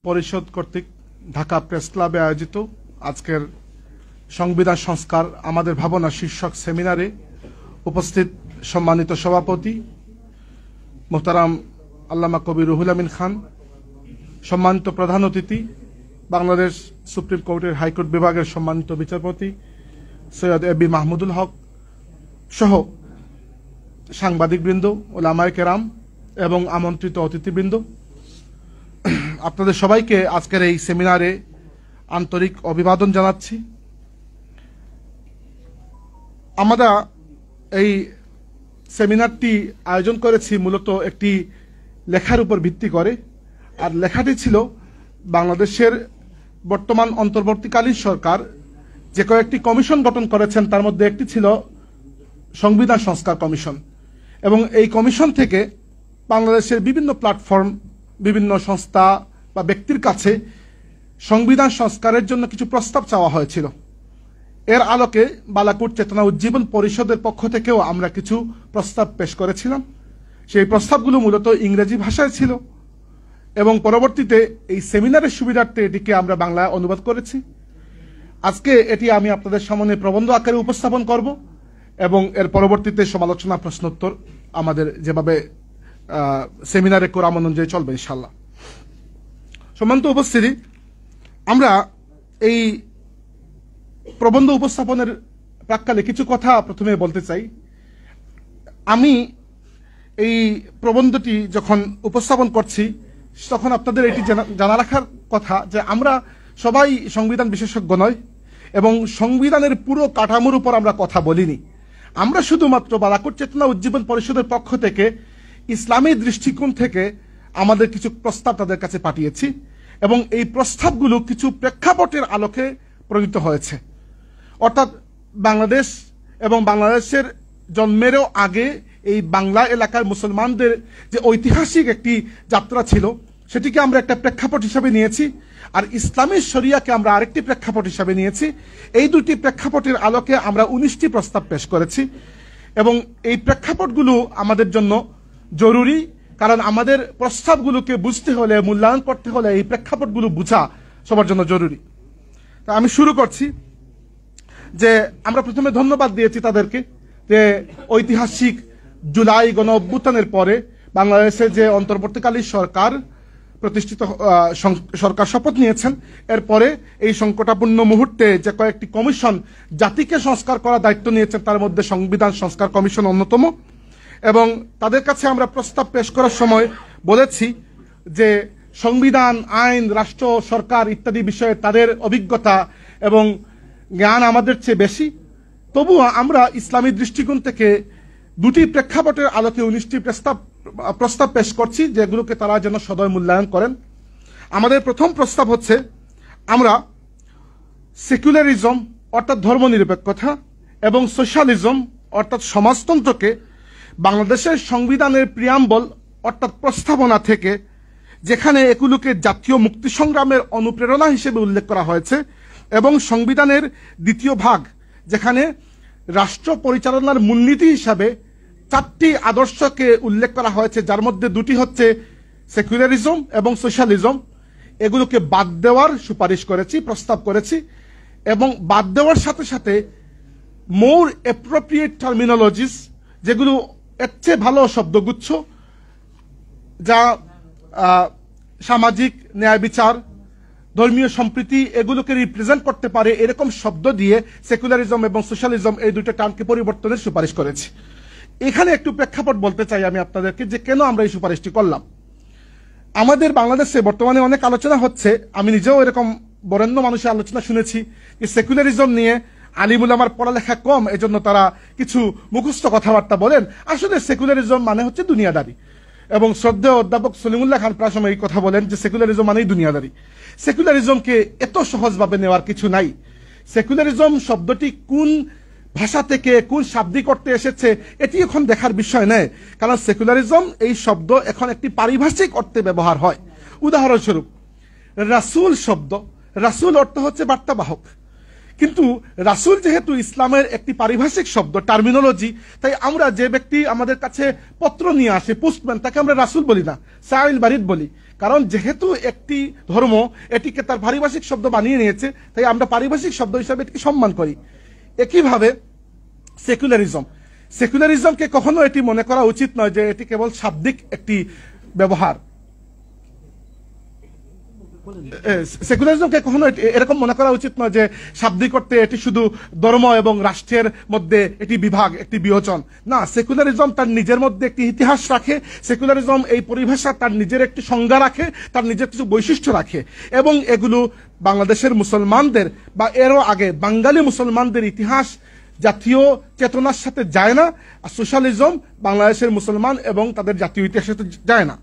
পরিষদ কর্তৃক ঢাকা প্রেস ক্লাবে আয়োজিত আজকের সংবিধান সংস্কার আমাদের ভাবনা শীর্ষক সেমিনারে উপস্থিত সম্মানিত সভাপতি মোহতারাম আল্লামা কবি রুহুল আমিন খান, সম্মানিত প্রধান অতিথি বাংলাদেশ সুপ্রিম কোর্টের হাইকোর্ট বিভাগের সম্মানিত বিচারপতি সৈয়দ এবি মাহমুদুল হক সহ সাংবাদিকবৃন্দ, ওলামায়ে কেরাম এবং আমন্ত্রিত অতিথিবৃন্দ, আপনাদের সবাইকে আজকের এই সেমিনারে আন্তরিক অভিবাদন জানাচ্ছি। আমরা এই সেমিনারটি আয়োজন করেছি মূলত একটি লেখার উপর ভিত্তি করে, আর লেখাটি ছিল বাংলাদেশের বর্তমান অন্তর্বর্তীকালীন সরকার যে কয়েকটি কমিশন গঠন করেছেন তার মধ্যে একটি ছিল সংবিধান সংস্কার কমিশন, এবং এই কমিশন থেকে বাংলাদেশের বিভিন্ন প্ল্যাটফর্ম, বিভিন্ন সংস্থা বা ব্যক্তির কাছে সংবিধান সংস্কারের জন্য কিছু প্রস্তাব চাওয়া হয়েছিল। এর আলোকে বালাকোট চেতনা উজ্জীবন পরিষদের পক্ষ থেকেও আমরা কিছু প্রস্তাব পেশ করেছিলাম। সেই প্রস্তাবগুলো মূলত ইংরেজি ভাষায় ছিল এবং পরবর্তীতে এই সেমিনারের সুবিধার্থে এটিকে আমরা বাংলায় অনুবাদ করেছি। আজকে এটি আমি আপনাদের সামনে প্রবন্ধ আকারে উপস্থাপন করব এবং এর পরবর্তীতে সমালোচনা প্রশ্নোত্তর আমাদের যেভাবে সেমিনারে কোরআন অনুযায়ী চলবে ইনশাল্লাহ। সম্মানিত উপস্থিতি, আমরা এই প্রবন্ধ উপস্থাপনের প্রাক্কালে কিছু কথা প্রথমে বলতে চাই। আমি এই প্রবন্ধটি যখন উপস্থাপন করছি তখন আপনাদের এটি জানা রাখার কথা যে আমরা সবাই সংবিধান বিশেষজ্ঞ নয় এবং সংবিধানের পুরো কাঠামোর উপর আমরা কথা বলিনি। আমরা শুধুমাত্র বালাকোট চেতনা উজ্জীবন পরিষদের পক্ষ থেকে ইসলামী দৃষ্টিকোণ থেকে আমাদের কিছু প্রস্তাব তাদের কাছে পাঠিয়েছি এবং এই প্রস্তাবগুলো কিছু প্রেক্ষাপটের আলোকে প্রণীত হয়েছে। অর্থাৎ বাংলাদেশ এবং বাংলাদেশের জন্মেরও আগে এই বাংলা এলাকার মুসলমানদের যে ঐতিহাসিক একটি যাত্রা ছিল সেটিকে আমরা একটা প্রেক্ষাপট হিসাবে নিয়েছি, আর ইসলামী শরিয়াকে আমরা আরেকটি প্রেক্ষাপট হিসাবে নিয়েছি। এই দুটি প্রেক্ষাপটের আলোকে আমরা 19টি প্রস্তাব পেশ করেছি এবং এই প্রেক্ষাপটগুলো আমাদের জন্য জরুরি, কারণ আমাদের প্রস্তাবগুলোকে বুঝতে হলে, মূল্যায়ন করতে হলে এই প্রেক্ষাপটগুলো বোঝা সবার জন্য জরুরি। তা আমি শুরু করছি যে আমরা প্রথমে ধন্যবাদ দিয়েছি তাদেরকে যে ঐতিহাসিক জুলাই গণ অভ্যুত্থানের পরে বাংলাদেশে যে অন্তর্বর্তীকালীন সরকার প্রতিষ্ঠিত সরকার শপথ নিয়েছেন, এরপরে এই সংকটাপূর্ণ মুহূর্তে যে কয়েকটি কমিশন জাতিকে সংস্কার করার দায়িত্ব নিয়েছেন তার মধ্যে সংবিধান সংস্কার কমিশন অন্যতম। এবং তাদের কাছে আমরা প্রস্তাব পেশ করার সময় বলেছি যে সংবিধান, আইন, রাষ্ট্র, সরকার ইত্যাদি বিষয়ে তাদের অভিজ্ঞতা এবং জ্ঞান আমাদের চেয়ে বেশি, তবুও আমরা ইসলামী দৃষ্টিকোণ থেকে দুটি প্রেক্ষাপটের আলোকে 19টি প্রস্তাব পেশ করছি যেগুলোকে তারা যেন সদয় মূল্যায়ন করেন। আমাদের প্রথম প্রস্তাব হচ্ছে আমরা সেকুলারিজম অর্থাৎ ধর্মনিরপেক্ষতা এবং সোশ্যালিজম অর্থাৎ সমাজতন্ত্রকে বাংলাদেশের সংবিধানের প্রিয়াম্বল অর্থাৎ প্রস্তাবনা থেকে, যেখানে এগুলোকে জাতীয় মুক্তি সংগ্রামের অনুপ্রেরণা হিসেবে উল্লেখ করা হয়েছে, এবং সংবিধানের দ্বিতীয় ভাগ যেখানে রাষ্ট্র পরিচালনার মূলনীতি হিসাবে 4টি আদর্শকে উল্লেখ করা হয়েছে, যার মধ্যে দুটি হচ্ছে সেকুলারিজম এবং সোশ্যালিজম, এগুলোকে বাদ দেওয়ার সুপারিশ করেছি, প্রস্তাব করেছি। এবং বাদ দেওয়ার সাথে সাথে মোর অ্যাপ্রোপ্রিয়েট টার্মিনোলজিস, যেগুলো এর চেয়ে ভালো শব্দগুচ্ছ যা সামাজিক ন্যায় বিচার, ধর্মীয় সম্প্রীতি এগুলোকে রিপ্রেজেন্ট করতে পারে, এরকম শব্দ দিয়ে সেকুলারিজম এবং সোশ্যালিজম এই দুটো টার্মকে পরিবর্তনের সুপারিশ করেছি। এখানে একটু প্রেক্ষাপট বলতে চাই আমি আপনাদেরকে যে কেন আমরা এই সুপারিশটি করলাম। আমাদের বাংলাদেশে বর্তমানে অনেক আলোচনা হচ্ছে, আমি নিজেও এরকম বরেণ্য মানুষের আলোচনা শুনেছি যে সেকুলারিজম নিয়ে আলিমুল আমার পড়ালেখা কম, এজন্য তারা কিছু মুখস্থ কথাবার্তা বলেন। আসলে সেকুলারিজম মানে হচ্ছে দুনিয়াদারি, এবং শ্রদ্ধেয় অধ্যাপক সলিমুল্লাহ খান প্রায় সময় এই কথা বলেন যে সেকুলারিজম মানেই দুনিয়াদারি। সেকুলারিজমকে এত সহজভাবে নেওয়ার কিছু নাই। সেকুলারিজম শব্দটি কোন ভাষা থেকে, কোন শাব্দিক অর্থে এসেছে এটি এখন দেখার বিষয় নয়, কারণ সেকুলারিজম এই শব্দ এখন একটি পারিভাষিক অর্থে ব্যবহার হয়। উদাহরণস্বরূপ রাসূল শব্দ, রাসূল অর্থ হচ্ছে বার্তাবাহক, কিন্তু রাসূল যেহেতু ইসলামের একটি পারিভাষিক শব্দ, টার্মিনোলজি, তাই আমরা যে ব্যক্তি আমাদের কাছে পত্র নিয়ে আসে, পোস্টম্যান, তাকে আমরা রাসূল বলি না, সাইল বারিদ বলি। কারণ যেহেতু একটি ধর্ম এটিকে তার পারিভাষিক শব্দ বানিয়ে নিয়েছে, তাই আমরা পারিভাষিক শব্দ হিসাবে এটিকে সম্মান করি। একইভাবে সেকুলারিজমকে কখনো এটি মনে করা উচিত নয় যে এটি কেবল শাব্দিক একটি ব্যবহার। সেকুলারিজমকে কখনো এরকম মনে করা উচিত নয় যে শাব্দিক অর্থে এটি শুধু ধর্ম এবং রাষ্ট্রের মধ্যে এটি বিভাগ, একটি বিয়োজন। না, সেকুলারিজম তার নিজের মধ্যে একটি ইতিহাস রাখে। সেকুলারিজম এই পরিভাষা তার নিজের একটি সংজ্ঞা রাখে, তার নিজের কিছু বৈশিষ্ট্য রাখে, এবং এগুলো বাংলাদেশের মুসলমানদের বা এরও আগে বাঙালি মুসলমানদের ইতিহাস জাতীয় চেতনার সাথে যায় না। আর সোশ্যালিজম বাংলাদেশের মুসলমান এবং তাদের জাতীয় ইতিহাসের সাথে যায় না।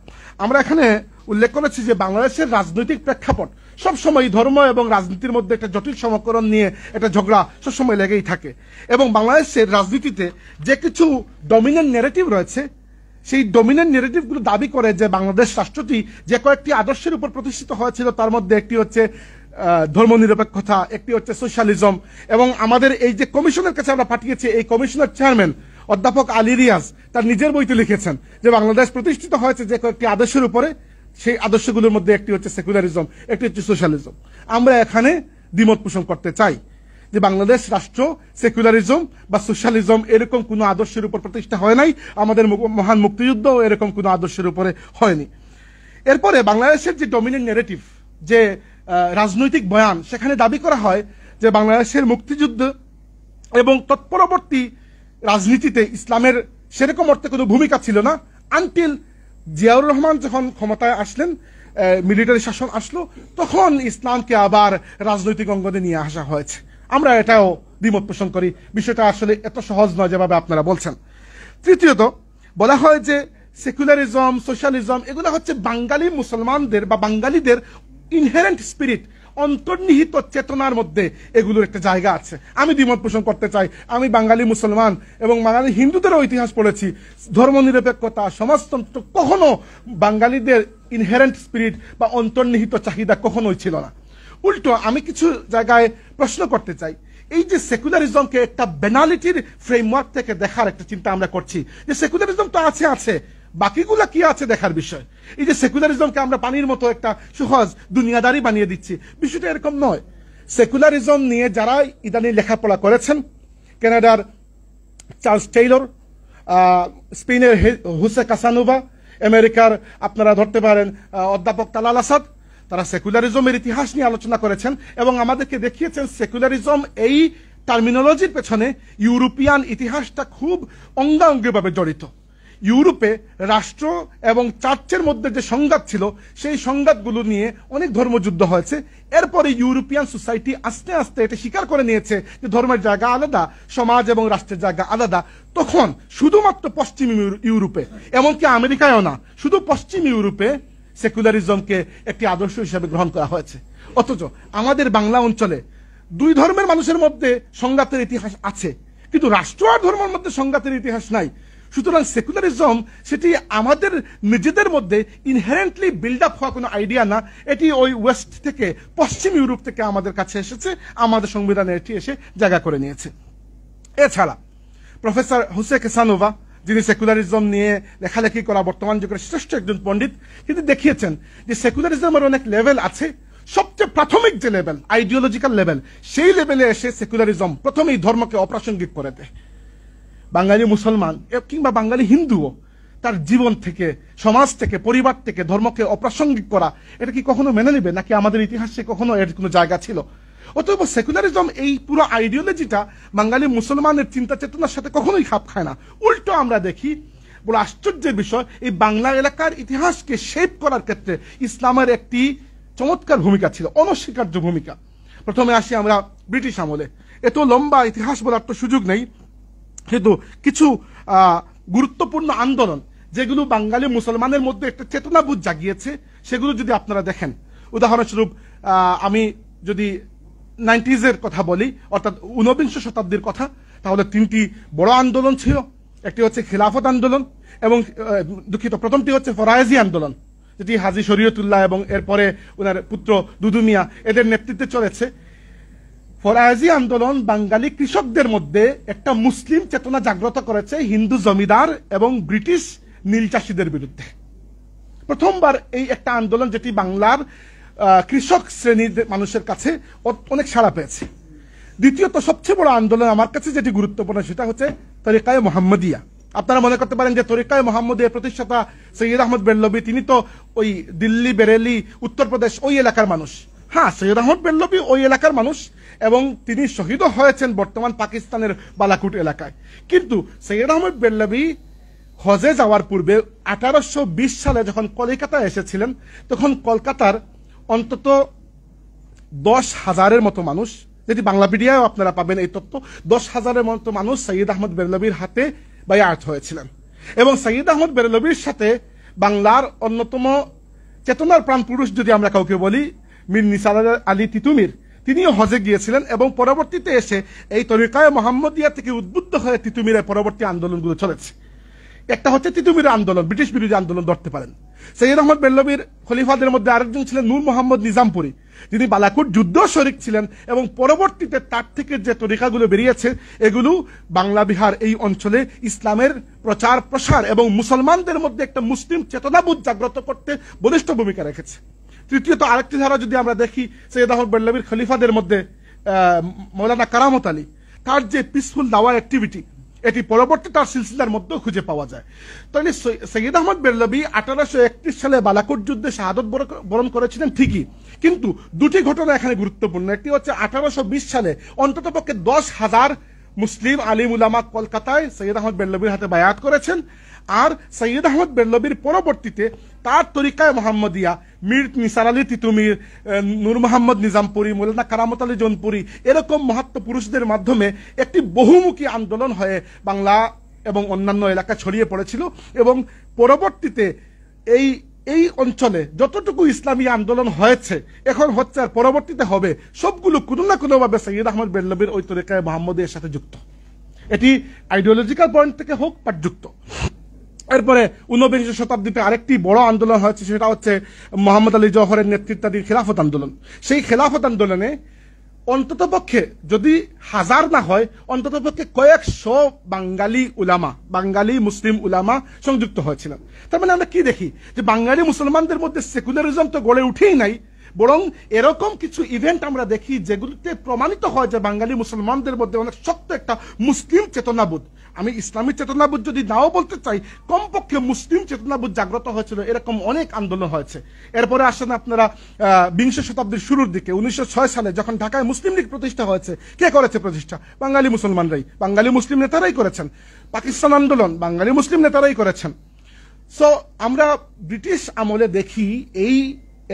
আমরা এখানে উল্লেখ করেছি যে বাংলাদেশের রাজনৈতিক প্রেক্ষাপট সবসময় ধর্ম এবং রাজনীতির মধ্যে একটা জটিল সমীকরণ নিয়ে একটা ঝগড়া সবসময় লেগেই থাকে, এবং বাংলাদেশের রাজনীতিতে যে কিছু ডমিনেন্ট ন্যারেটিভ রয়েছে, সেই ডমিনেন্ট ন্যারেটিভগুলো দাবি করে যে বাংলাদেশ রাষ্ট্রটি যে কয়েকটি আদর্শের উপর প্রতিষ্ঠিত হয়েছিল তার মধ্যে একটি হচ্ছে ধর্মনিরপেক্ষতা, একটি হচ্ছে সোশ্যালিজম। এবং আমাদের এই যে কমিশনের কাছে আমরা পাঠিয়েছি, এই কমিশনের চেয়ারম্যান অধ্যাপক আলী রিয়াজ তার নিজের বইতে লিখেছেন যে বাংলাদেশ প্রতিষ্ঠিত হয়েছে যে কয়েকটি আদর্শের উপরে, সেই আদর্শগুলোর মধ্যে একটি হচ্ছে সেকুলারিজম, একটি হচ্ছে সোশ্যালিজম। আমরা এখানে দ্বিমত পোষণ করতে চাই যে বাংলাদেশ রাষ্ট্র সেকুলারিজম বা সোশ্যালিজম এরকম কোনো আদর্শের উপর প্রতিষ্ঠা হয় নাই। আমাদের মহান মুক্তিযুদ্ধ এরকম কোনো আদর্শের উপরে হয়নি। এরপরে বাংলাদেশের যে ডমিনেন্ট ন্যারেটিভ, যে রাজনৈতিক বয়ান, সেখানে দাবি করা হয় যে বাংলাদেশের মুক্তিযুদ্ধ এবং তৎপরবর্তী রাজনীতিতে ইসলামের সেরকম অর্থে কোনো ভূমিকা ছিল না, আনটিল জিয়াউর রহমান যখন ক্ষমতায় আসলেন, মিলিটারি শাসন আসলো, তখন ইসলামকে আবার রাজনৈতিক অঙ্গনে নিয়ে আসা হয়েছে। আমরা এটাও দ্বিমত পোষণ করি, বিষয়টা আসলে এত সহজ নয় যেভাবে আপনারা বলছেন। তৃতীয়ত বলা হয় যে সেকুলারিজম, সোশ্যালিজম এগুলো হচ্ছে বাঙালি মুসলমানদের বা বাঙালিদের ইনহেরেন্ট স্পিরিট, অন্তর্নিহিত চেতনার মধ্যে এগুলোর একটা জায়গা আছে। আমি দ্বিমত পোষণ করতে চাই। আমি বাঙালি মুসলমান এবং বাঙালি হিন্দুদেরও ইতিহাস পড়েছি। ধর্মনিরপেক্ষতা, সমাজতন্ত্র কখনো বাঙালিদের ইনহেরেন্ট স্পিরিট বা অন্তর্নিহিত চাহিদা কখনোই ছিল না। উল্টো আমি কিছু জায়গায় প্রশ্ন করতে চাই, এই যে সেকুলারিজমকে একটা বেনালিটির ফ্রেমওয়ার্ক থেকে দেখার একটা চিন্তা আমরা করছি, যে সেকুলারিজম তো আছে, বাকিগুলা কি আছে দেখার বিষয়। এই যে সেকুলারিজমকে আমরা পানির মতো একটা সহজ দুনিয়াদারি বানিয়ে দিচ্ছি, বিষয়টা এরকম নয়। সেকুলারিজম নিয়ে যারা ইদানি লেখাপড়া করেছেন, কানাডার চার্লস টেইলর, স্পেনের হুসে কাসানোভা, আমেরিকার আপনারা ধরতে পারেন অধ্যাপক তালাল আসাদ, তারা সেকুলারিজমের ইতিহাস নিয়ে আলোচনা করেছেন এবং আমাদেরকে দেখিয়েছেন সেকুলারিজম এই টার্মিনোলজির পেছনে ইউরোপিয়ান ইতিহাসটা খুব অঙ্গাঙ্গিভাবে জড়িত। ইউরোপে রাষ্ট্র এবং চার্চের মধ্যে যে সংঘাত ছিল, সেই সংঘাতগুলো নিয়ে অনেক ধর্মযুদ্ধ হয়েছে। এরপরে ইউরোপিয়ান সোসাইটি আস্তে আস্তে এটা স্বীকার করে নিয়েছে যে ধর্মের জায়গা আলাদা, সমাজ এবং রাষ্ট্রের জায়গা আলাদা। তখন শুধুমাত্র পশ্চিম ইউরোপে, এমনকি আমেরিকায়ও না, শুধু পশ্চিম ইউরোপে সেকুলারিজমকে একটি আদর্শ হিসেবে গ্রহণ করা হয়েছে। অথচ আমাদের বাংলা অঞ্চলে দুই ধর্মের মানুষের মধ্যে সংঘাতের ইতিহাস আছে, কিন্তু রাষ্ট্র আর ধর্মের মধ্যে সংঘাতের ইতিহাস নাই। সুতরাং সেকুলারিজম সেটি আমাদের নিজেদের মধ্যে ইনহেরেন্টলি বিল্ড আপ হওয়া কোনো আইডিয়া না, এটি ওই ওয়েস্ট থেকে, পশ্চিম ইউরোপ থেকে আমাদের কাছে এসেছে, আমাদের সংবিধানে এটি এসে জায়গা করে নিয়েছে। এছাড়া প্রফেসর হুসে কাসানোভা, যিনি সেকুলারিজম নিয়ে লেখালেখি করা বর্তমান যুগের শ্রেষ্ঠ একজন পণ্ডিত, তিনি দেখিয়েছেন যে সেকুলারিজমের অনেক লেভেল আছে। সবচেয়ে প্রাথমিক যে লেভেল, আইডিওলজিক্যাল লেভেল, সেই লেভেলে এসে সেকুলারিজম প্রথমেই ধর্মকে অপ্রাসঙ্গিক করে দেয়। বাঙালি মুসলমান কিংবা বাঙালি হিন্দুও তার জীবন থেকে, সমাজ থেকে, পরিবার থেকে ধর্মকে অপ্রাসঙ্গিক করা, এটা কি কখনো মেনে নেবে? নাকি আমাদের ইতিহাসে কখনো এর কোনো জায়গা ছিল? অতএব সেকুলারিজম এই পুরো আইডিওলজিটা বাঙালি মুসলমানের চিন্তা চেতনার সাথে কখনোই খাপ খায় না। উল্টো আমরা দেখি, বড় আশ্চর্যের বিষয়, এই বাংলা এলাকার ইতিহাসকে শেপ করার ক্ষেত্রে ইসলামের একটি চমৎকার ভূমিকা ছিল, অনস্বীকার্য ভূমিকা। প্রথমে আসি আমরা ব্রিটিশ আমলে। এত লম্বা ইতিহাস বলার তো সুযোগ নেই, কিন্তু কিছু গুরুত্বপূর্ণ আন্দোলন যেগুলো বাঙালি মুসলমানের মধ্যে একটা চেতনাবোধ জাগিয়েছে, সেগুলো যদি আপনারা দেখেন, উদাহরণস্বরূপ আমি যদি 90s কথা বলি, অর্থাৎ 19বিংশ শতাব্দীর কথা, তাহলে তিনটি বড় আন্দোলন ছিল। একটি হচ্ছে খিলাফত আন্দোলন, এবং দুঃখিত, প্রথমটি হচ্ছে ফরায়েজি আন্দোলন, যেটি হাজী শরীয়তুল্লাহ এবং এরপরে ওনার পুত্র দুদু মিয়া এদের নেতৃত্বে চলেছে। ফরায়েজি আন্দোলন বাঙালি কৃষকদের মধ্যে একটা মুসলিম চেতনা জাগ্রত করেছে হিন্দু জমিদার এবং ব্রিটিশ নীল চাষীদের বিরুদ্ধে। প্রথমবার এই একটা আন্দোলন যেটি বাংলার কৃষক শ্রেণীর মানুষের কাছে অনেক সাড়া পেয়েছে। দ্বিতীয়ত সবচেয়ে বড় আন্দোলন আমার কাছে যেটি গুরুত্বপূর্ণ সেটা হচ্ছে তরিকায়ে মুহাম্মদিয়া। আপনারা মনে করতে পারেন যে তরিকায়ে মুহাম্মদিয়ার প্রতিষ্ঠাতা সৈয়দ আহমদ বেরলভী, তিনি তো ওই দিল্লি, বেরেলি, উত্তরপ্রদেশ ওই এলাকার মানুষ। হ্যাঁ, সৈয়দ আহমদ বেরলভী ওই এলাকার মানুষ এবং তিনি শহীদও হয়েছেন বর্তমান পাকিস্তানের বালাকুট এলাকায়। কিন্তু সৈয়দ আহমদ বেরলভী হজে যাওয়ার পূর্বে 1820 সালে যখন কলকাতায় এসেছিলেন, তখন কলকাতার অন্তত 10,000-এর মতো মানুষ, যেটি বাংলাপিডিয়ায় আপনারা পাবেন এই তথ্য, 10,000-এর মতো মানুষ সৈয়দ আহমদ বেরলভীর হাতে বায়াত হয়েছিলেন। এবং সৈয়দ আহমদ বেরলভীর সাথে বাংলার অন্যতম চেতনার প্রাণ পুরুষ যদি আমরা কাউকে বলি, মীর নিসার আলী তিতুমির, তিনিও হজে গিয়েছিলেন এবং পরবর্তীতে এসে এই তরিকায়ে মুহাম্মদিয়া থেকে উদ্বুদ্ধ হয়ে তিতুমিরের পরবর্তী আন্দোলনগুলো চলেছে। একটা হচ্ছে তিতুমিরের আন্দোলন, ব্রিটিশ বিরোধী আন্দোলন ধরতে পারেন। সৈয়দ আহমদ বেরলভীর খলিফাদের মধ্যে আরেকজন ছিলেন নূর মোহাম্মদ নিজামপুরি, তিনি বালাকুট যুদ্ধ শরিক ছিলেন এবং পরবর্তীতে তার থেকে যে তরিকাগুলো বেরিয়েছে এগুলো বাংলা বিহার এই অঞ্চলে ইসলামের প্রচার প্রসার এবং মুসলমানদের মধ্যে একটা মুসলিম চেতনাবোধ জাগ্রত করতে বলিষ্ঠ ভূমিকা রেখেছে। তৃতীয়ত আরেকটি ধারা যদি আমরা দেখি, সৈয়দ আহমদ বেরলভীর খলিফাদের মধ্যে মৌলানা কারামত আলী, তার যে পিসফুল দাওয়া অ্যাক্টিভিটি, এটি পরবর্তী তার সিলসিলার মধ্যেও খুঁজে পাওয়া যায়। তাহলে সৈয়দ আহমদ বেরলভী 1831 সালে বালাকোট যুদ্ধে শাহাদত বরণ করেছিলেন ঠিকই, কিন্তু দুটি ঘটনা এখানে গুরুত্বপূর্ণ। একটি হচ্ছে 1820 সালে অন্ততপক্ষে 10,000 মুসলিম আলিম উলামা কলকাতায় সৈয়দ আহমদ বেরলভীর হাতে বায়াত করেছেন। আর সৈয়দ আহমদ বেরলভীর পরবর্তীতে তার তরিকায়ে মুহাম্মদিয়া মীর নিসার আলী তিতুমির, নূর মোহাম্মদ নিজামপুরি, মৌলানা কারামত আলী জৌনপুরি, এরকম মহাত্ম পুরুষদের মাধ্যমে একটি বহুমুখী আন্দোলন হয়ে বাংলা এবং অন্যান্য এলাকা ছড়িয়ে পড়েছিল। এবং পরবর্তীতে এই অঞ্চলে যতটুকু ইসলামী আন্দোলন হয়েছে, এখন হচ্ছে আর পরবর্তীতে হবে, সবগুলো কোনো না কোনোভাবে সৈয়দ আহমদ বেরলভীর ওই তরিকায়ে মুহাম্মদিয়ার সাথে যুক্ত। এটি আইডিওলজিক্যাল পয়েন্ট থেকে হোক বা যুক্ত। এরপরে 19বিংশ শতাব্দীতে আরেকটি বড় আন্দোলন হয়েছে, সেটা হচ্ছে মোহাম্মদ আলী জওহরের নেতৃত্বাধীন খেলাফত আন্দোলন। সেই খেলাফত আন্দোলনে অন্ততপক্ষে যদি 1000 না হয়, অন্ততপক্ষে কয়েকশো বাঙালি উলামা, বাঙালি মুসলিম উলামা সংযুক্ত হয়েছিলেন। তার মানে আমরা কি দেখি যে বাঙালি মুসলমানদের মধ্যে সেকুলারিজম তো গড়ে উঠেই নাই, বরং এরকম কিছু ইভেন্ট আমরা দেখি যেগুলিতে প্রমাণিত হয় যে বাঙালি মুসলমানদের মধ্যে অনেক শক্ত একটা মুসলিম চেতনাবোধ, আমি ইসলামী চেতনাবোধ যদি নাও বলতে চাই, কমপক্ষে মুসলিম চেতনাবোধ জাগ্রত হয়েছিল। এরকম অনেক আন্দোলন হয়েছে। এরপরে আসেন আপনারা বিংশ শতাব্দীর শুরুর দিকে 1906 সালে যখন ঢাকায় মুসলিম লীগ প্রতিষ্ঠা হয়েছে। কে করেছে প্রতিষ্ঠা? বাঙালি মুসলমানরাই, বাঙালি মুসলিম নেতারাই করেছেন। পাকিস্তান আন্দোলন বাঙালি মুসলিম নেতারাই করেছেন। সো আমরা ব্রিটিশ আমলে দেখি এই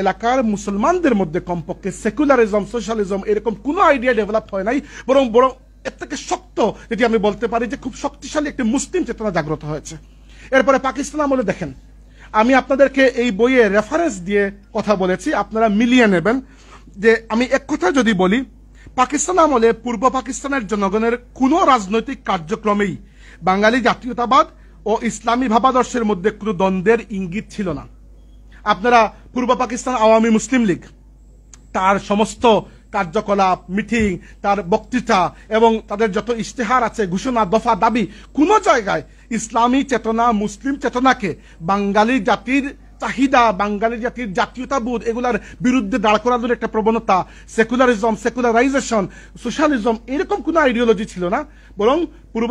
এলাকার মুসলমানদের মধ্যে কমপক্ষে সেকুলারিজম, সোশ্যালিজম এরকম কোনো আইডিয়া ডেভেলপ হয় নাই, বরং এর থেকে শক্ত, যেটি আমি বলতে পারি যে খুব শক্তিশালী একটি মুসলিম চেতনা জাগ্রত হয়েছে। এরপরে পাকিস্তান আমলে দেখেন, আমি আপনাদেরকে এই বইয়ে রেফারেন্স দিয়ে কথা বলেছি, আপনারা মিলিয়ে নেবেন। যে আমি এক কথা যদি বলি, পাকিস্তান আমলে পূর্ব পাকিস্তানের জনগণের কোনো রাজনৈতিক কার্যক্রমেই বাঙালি জাতীয়তাবাদ ও ইসলামী ভাবাদর্শের মধ্যে কোনো দ্বন্দ্বের ইঙ্গিত ছিল না। আপনারা পূর্ব পাকিস্তান আওয়ামী মুসলিম লীগ, তার সমস্ত কার্যকলাপ, মিটিং, তার বক্তৃতা এবং তাদের যত ইশতেহার আছে, ঘোষণা, দফা, দাবি, কোন জায়গায় ইসলামী চেতনা, মুসলিম চেতনাকে বাঙালি জাতির চাহিদা, বাঙালি জাতির জাতীয়তাবোধ এগুলার বিরুদ্ধে দাঁড় করানোর একটা প্রবণতা, সেকুলারিজম, সেকুলারাইজেশন, সোশ্যালিজম এরকম কোনো আইডিওলজি ছিল না। বরং পূর্ব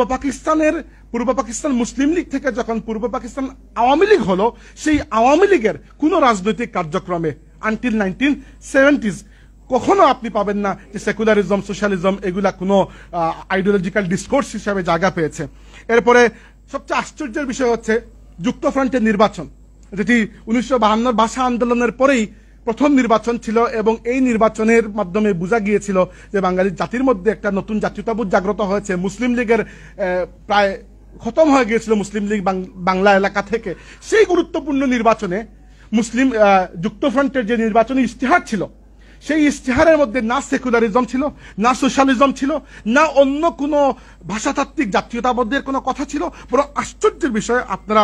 পাকিস্তান মুসলিম লীগ থেকে যখন পূর্ব পাকিস্তান আওয়ামী লীগ হলো, সেই আওয়ামী লীগের কোন রাজনৈতিক কার্যক্রমে আনটিল 1970s কখনো আপনি পাবেন না যে সেকুলারিজম, সোশ্যালিজম এগুলা কোনো আইডিওলজিক্যাল ডিসকোর্স হিসাবে জায়গা পেয়েছে। এরপরে সবচেয়ে আশ্চর্যের বিষয় হচ্ছে যুক্তফ্রন্টের নির্বাচন, যেটি 1952 ভাষা আন্দোলনের পরেই প্রথম নির্বাচন ছিল এবং এই নির্বাচনের মাধ্যমে বোঝা গিয়েছিল যে বাঙালি জাতির মধ্যে একটা নতুন জাতীয়তাবোধ জাগ্রত হয়েছে। মুসলিম লীগের প্রায় খতম হয়ে গিয়েছিল মুসলিম লীগ বাংলা এলাকা থেকে। সেই গুরুত্বপূর্ণ নির্বাচনে মুসলিম যুক্তফ্রন্টের যে নির্বাচনী ইশতেহার ছিল, সেই ইশতেহারের মধ্যে না সেকুলারিজম ছিল, না সোশ্যালিজম ছিল, না অন্য কোনো ভাষাতাত্ত্বিক জাতীয়তাবোধের কোনো কথা ছিল। বড় আশ্চর্যের বিষয় আপনারা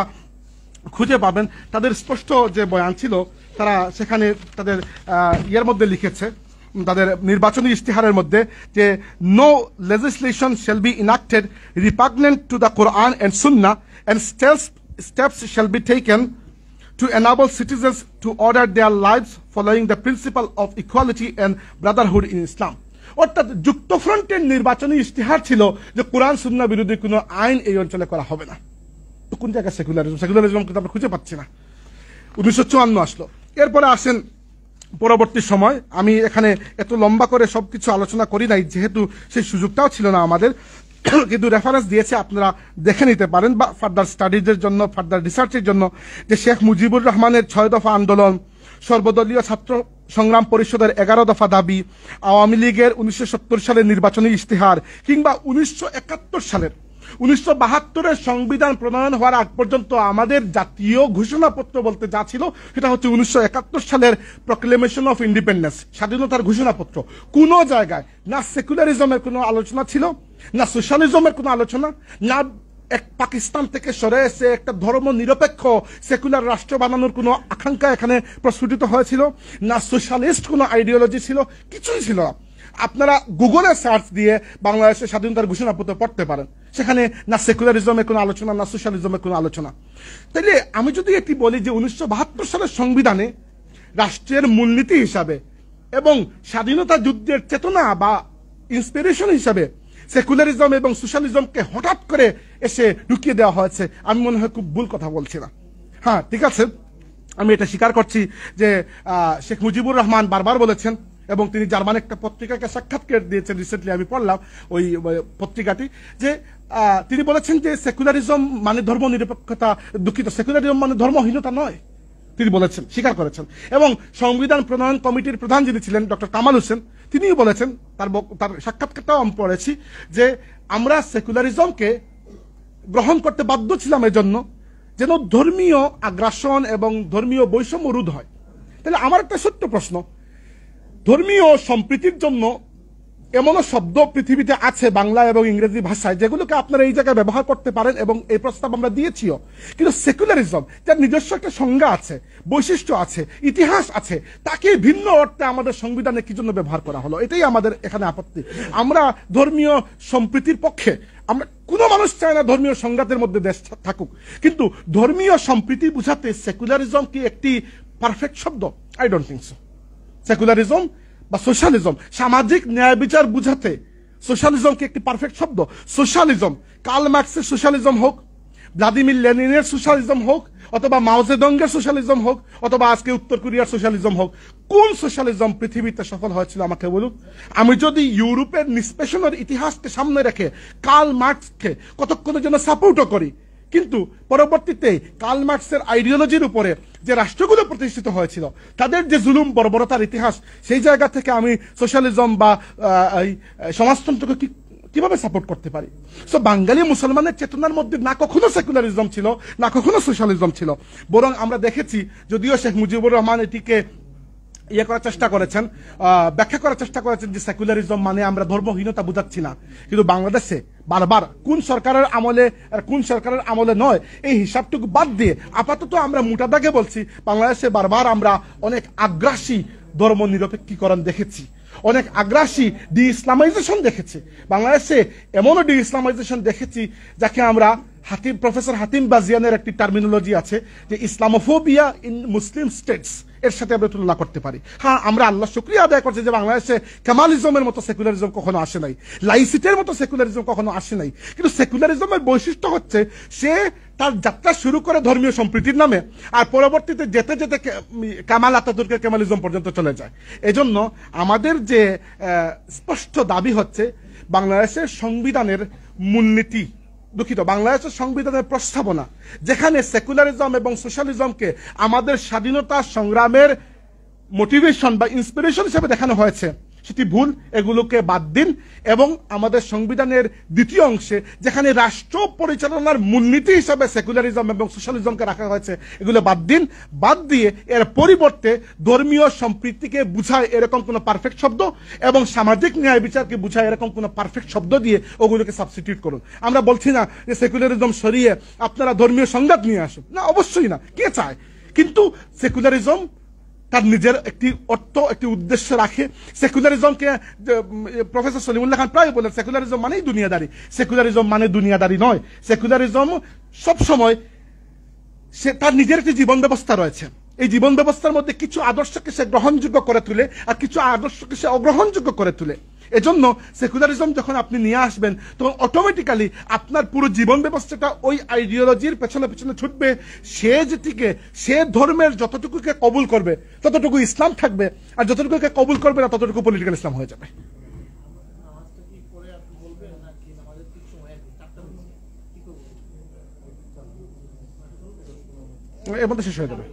খুঁজে পাবেন তাদের স্পষ্ট যে বয়ান ছিল, তারা সেখানে তাদের ইয়ের মধ্যে লিখেছে, তাদের নির্বাচনী ইশতেহারের মধ্যে, যে no legislation shall be enacted repugnant to the Quran and Sunnah and steps shall be taken to enable citizens to order their lives following the principle of equality and brotherhood in Islam. অর্থাৎ যুক্তফ্রন্টের নির্বাচনী ইশতেহার ছিল যে কোরআন সুন্নাহ বিরোধী কোনো আইন এই অঞ্চলে করা হবে না। তো কোন জায়গায় সেকুলারিজম কিন্তু আমরা খুঁজে পাচ্ছি না। 1954 আসলো। এরপরে আসেন পরবর্তী সময়, আমি এখানে এত লম্বা করে সবকিছু আলোচনা করি নাই যেহেতু সেই সুযোগটাও ছিল না আমাদের, কিন্তু রেফারেন্স দিয়েছে, আপনারা দেখে নিতে পারেন বা ফার্দার স্টাডিজের জন্য, ফার্দার রিসার্চের জন্য, যে শেখ মুজিবুর রহমানের 6 দফা আন্দোলন, সর্বদলীয় ছাত্র সংগ্রাম পরিষদের 11 দফা দাবি, আওয়ামী লীগের 1970 সালের নির্বাচনী ইশতেহার, কিংবা 1972 সংবিধান প্রণয়ন হওয়ার আগ পর্যন্ত আমাদের জাতীয় ঘোষণাপত্র বলতে যা ছিল সেটা হচ্ছে 1971 সালের প্রক্লেমেশন অফ ইন্ডিপেন্ডেন্স, স্বাধীনতার ঘোষণাপত্র। কোন জায়গায় না সেকুলারিজমের কোনো আলোচনা ছিল, না সোশ্যালিজমের কোনো আলোচনা, না এক পাকিস্তান থেকে সরে এসে একটা ধর্ম নিরপেক্ষ সেকুলার রাষ্ট্র বানানোর কোনো আকাঙ্ক্ষা এখানে প্রস্ফুটিত হয়েছিল, না সোশ্যালিস্ট কোনো আইডিওলজি ছিল, কিছুই ছিল না। আপনারা গুগলে সার্চ দিয়ে বাংলাদেশের স্বাধীনতার ঘোষণাপত্র পড়তে পারেন, সেখানে না সেকুলারিজমের কোনো আলোচনা, না সোশ্যালিজমের কোনো আলোচনা। তাইলে আমি যদি এটি বলি যে 1972 সালের সংবিধানে রাষ্ট্রের মূলনীতি হিসাবে এবং স্বাধীনতা যুদ্ধের চেতনা বা ইন্সপিরেশন হিসাবে সেকুলারিজম এবং সোশ্যালিজমকে হঠাৎ করে এসে ঢুকিয়ে দেওয়া হয়েছে, আমি মনে হয় খুব ভুল কথা বলছি না। হ্যাঁ, ঠিক আছে, আমি এটা স্বীকার করছি যে শেখ মুজিবুর রহমান বারবার বলেছেন, এবং তিনি জার্মান একটা পত্রিকাকে সাক্ষাৎকার দিয়েছেন, রিসেন্টলি আমি পড়লাম ওই পত্রিকাটি, যে তিনি বলেছেন যে সেকুলারিজম মানে ধর্ম নিরপেক্ষতা, দুঃখিত, সেকুলারিজম মানে ধর্মহীনতা নয়, তিনি বলেছেন, স্বীকার করেছেন। এবং সংবিধান প্রণয়ন কমিটির প্রধান যিনি ছিলেন ডক্টর কামাল হোসেন, তিনিও বলেছেন, তার সাক্ষাৎকারটাও আমি পড়েছি, যে আমরা সেকুলারিজমকে গ্রহণ করতে বাধ্য ছিলাম এজন্য যেন ধর্মীয় আগ্রাসন এবং ধর্মীয় বৈষম্য রোধ হয়। তাহলে আমার একটা ছোট্ট প্রশ্ন, ধর্মীয় সম্প্রীতির জন্য এমনও শব্দ পৃথিবীতে আছে বাংলা এবং ইংরেজি ভাষায় যেগুলোকে আপনারা এই জায়গায় ব্যবহার করতে পারেন, এবং এই প্রস্তাব আমরা দিয়েছিও। কিন্তু সেকুলারিজম যার নিজস্ব একটা সংজ্ঞা আছে, বৈশিষ্ট্য আছে, ইতিহাস আছে, তাকে ভিন্ন অর্থে আমাদের সংবিধানে কি জন্য ব্যবহার করা হলো, এটাই আমাদের এখানে আপত্তি। আমরা ধর্মীয় সম্প্রীতির পক্ষে, আমরা কোনো মানুষ চায় না ধর্মীয় সংঘাতের মধ্যে দেশ থাকুক, কিন্তু ধর্মীয় সম্প্রীতি বুঝাতে সেকুলারিজম কি একটি পারফেক্ট শব্দ? I don't think so. Secularism বা সোশ্যালিজম, সামাজিক ন্যায় বিচার বুঝাতে সোশ্যালিজম কি একটি পারফেক্ট শব্দ? সোশ্যালিজম, কার্ল মার্কসের সোশ্যালিজম হোক, ভ্লাদিমির লেনিনের সোশ্যালিজম হোক, অথবা মাও জেডংয়ের সোশ্যালিজম হোক, অথবা আজকে উত্তর কোরিয়ার সোশ্যালিজম হোক, কোন সোশ্যালিজম পৃথিবীতে সফল হয়েছিল আমাকে বলুন। আমি যদি ইউরোপের নিষ্পেষণের ইতিহাসকে সামনে রেখে কার্ল মার্কসকে কতক্ষণের জন্য সাপোর্টও করি, কিন্তু পরবর্তীতে কার্ল মার্কসের আইডিওলজির উপরে যে রাষ্ট্রগুলো প্রতিষ্ঠিত হয়েছিল, তাদের যে জুলুম বর্বরতার ইতিহাস, সেই জায়গা থেকে আমি সোশ্যালিজম বা সমাজতন্ত্রকে কিভাবে সাপোর্ট করতে পারি? সো বাঙালি মুসলমানের চেতনার মধ্যে না কখনো সেকুলারিজম ছিল, না কখনো সোশ্যালিজম ছিল, বরং আমরা দেখেছি, যদিও শেখ মুজিবুর রহমান এটিকে করার চেষ্টা করেছেন, ব্যাখ্যা করার চেষ্টা করেছেন যে সেকুলারিজম মানে আমরা ধর্মহীনতা বুঝাচ্ছি না, কিন্তু বাংলাদেশে বারবার কোন সরকারের আমলে আর কোন সরকারের আমলে নয়, এই হিসাবটুকু বাদ দিয়ে আপাতত আমরা মোটা দাগে বলছি, বাংলাদেশে বারবার আমরা অনেক আগ্রাসী ধর্ম নিরপেক্ষীকরণ দেখেছি, অনেক আগ্রাসী ডি ইসলামাইজেশন দেখেছি, বাংলাদেশে এমনও ডি ইসলামাইজেশন দেখেছি যাকে আমরা প্রফেসর হাতিম বাজিয়ানের একটি টার্মিনোলজি আছে যে ইসলামোফোবিয়া ইন মুসলিম স্টেটস, এর সাথে আমরা তুলনা করতে পারি। হ্যাঁ, আমরা আল্লাহ শুকরিয়া আদায় করছি যে বাংলাদেশে কামালিজমের মতো সেকুলারিজম কখনো আসে নাই, লাইসিটের মতো সেকুলারিজম কখনো আসে নাই, কিন্তু সেকুলারিজমের বৈশিষ্ট্য হচ্ছে সে তার যাত্রা শুরু করে ধর্মীয় সম্প্রীতির নামে, আর পরবর্তীতে যেতে যেতে কামাল আতাতুর্কের কামালিজম পর্যন্ত চলে যায়। এজন্য আমাদের যে স্পষ্ট দাবি হচ্ছে বাংলাদেশের সংবিধানের মূলনীতি, দুঃখিত, বাংলাদেশের সংবিধানের প্রস্তাবনা, যেখানে সেকুলারিজম এবং সোশ্যালিজমকে আমাদের স্বাধীনতা সংগ্রামের মোটিভেশন বা ইন্সপিরেশন হিসেবে দেখানো হয়েছে, সেটি ভুল, এগুলোকে বাদ দিন। এবং আমাদের সংবিধানের দ্বিতীয় অংশে যেখানে রাষ্ট্র পরিচালনার মূলনীতি হিসাবে সেকুলারিজম এবং সোশ্যালিজমকে রাখা হয়েছে, এগুলো বাদ দিন। বাদ দিয়ে এর পরিবর্তে ধর্মীয় সম্প্রীতিকে বুঝায় এরকম কোনো পারফেক্ট শব্দ এবং সামাজিক ন্যায় বিচারকে বুঝায় এরকম কোনো পারফেক্ট শব্দ দিয়ে ওগুলোকে সাবস্টিটিউট করুন। আমরা বলছি না যে সেকুলারিজম সরিয়ে আপনারা ধর্মীয় সংঘাত নিয়ে আসুন, না, অবশ্যই না, কে চায়, কিন্তু সেকুলারিজম তার নিজের একটি অর্থ, একটি উদ্দেশ্য রাখে। সেকুলারিজমকে প্রফেসর সলিমুল্লাহ খান প্রায় বলেন সেকুলারিজম মানেই দুনিয়াদারি, সেকুলারিজম মানে দুনিয়াদারি নয়। সেকুলারিজম সবসময় সে তার নিজের একটি জীবন ব্যবস্থা রয়েছে, এই জীবন ব্যবস্থার মধ্যে কিছু আদর্শকে সে গ্রহণযোগ্য করে তুলে আর কিছু আদর্শকে সে অগ্রহণযোগ্য করে তুলে। এজন্য সেকুলারিজম যখন আপনি নিয়ে আসবেন তখন অটোমেটিক্যালি আপনার পুরো জীবন ব্যবস্থাটা ওই আইডিওলজির পেছনে পেছনে ছুটবে। সে যেটিকে, সে ধর্মের যতটুকুকে কবুল করবে ততটুকু ইসলাম থাকবে, আর যতটুকুকে কবুল করবে না ততটুকু পলিটিক্যাল ইসলাম হয়ে যাবে। এর মধ্যে শেষ হয়ে যাবে।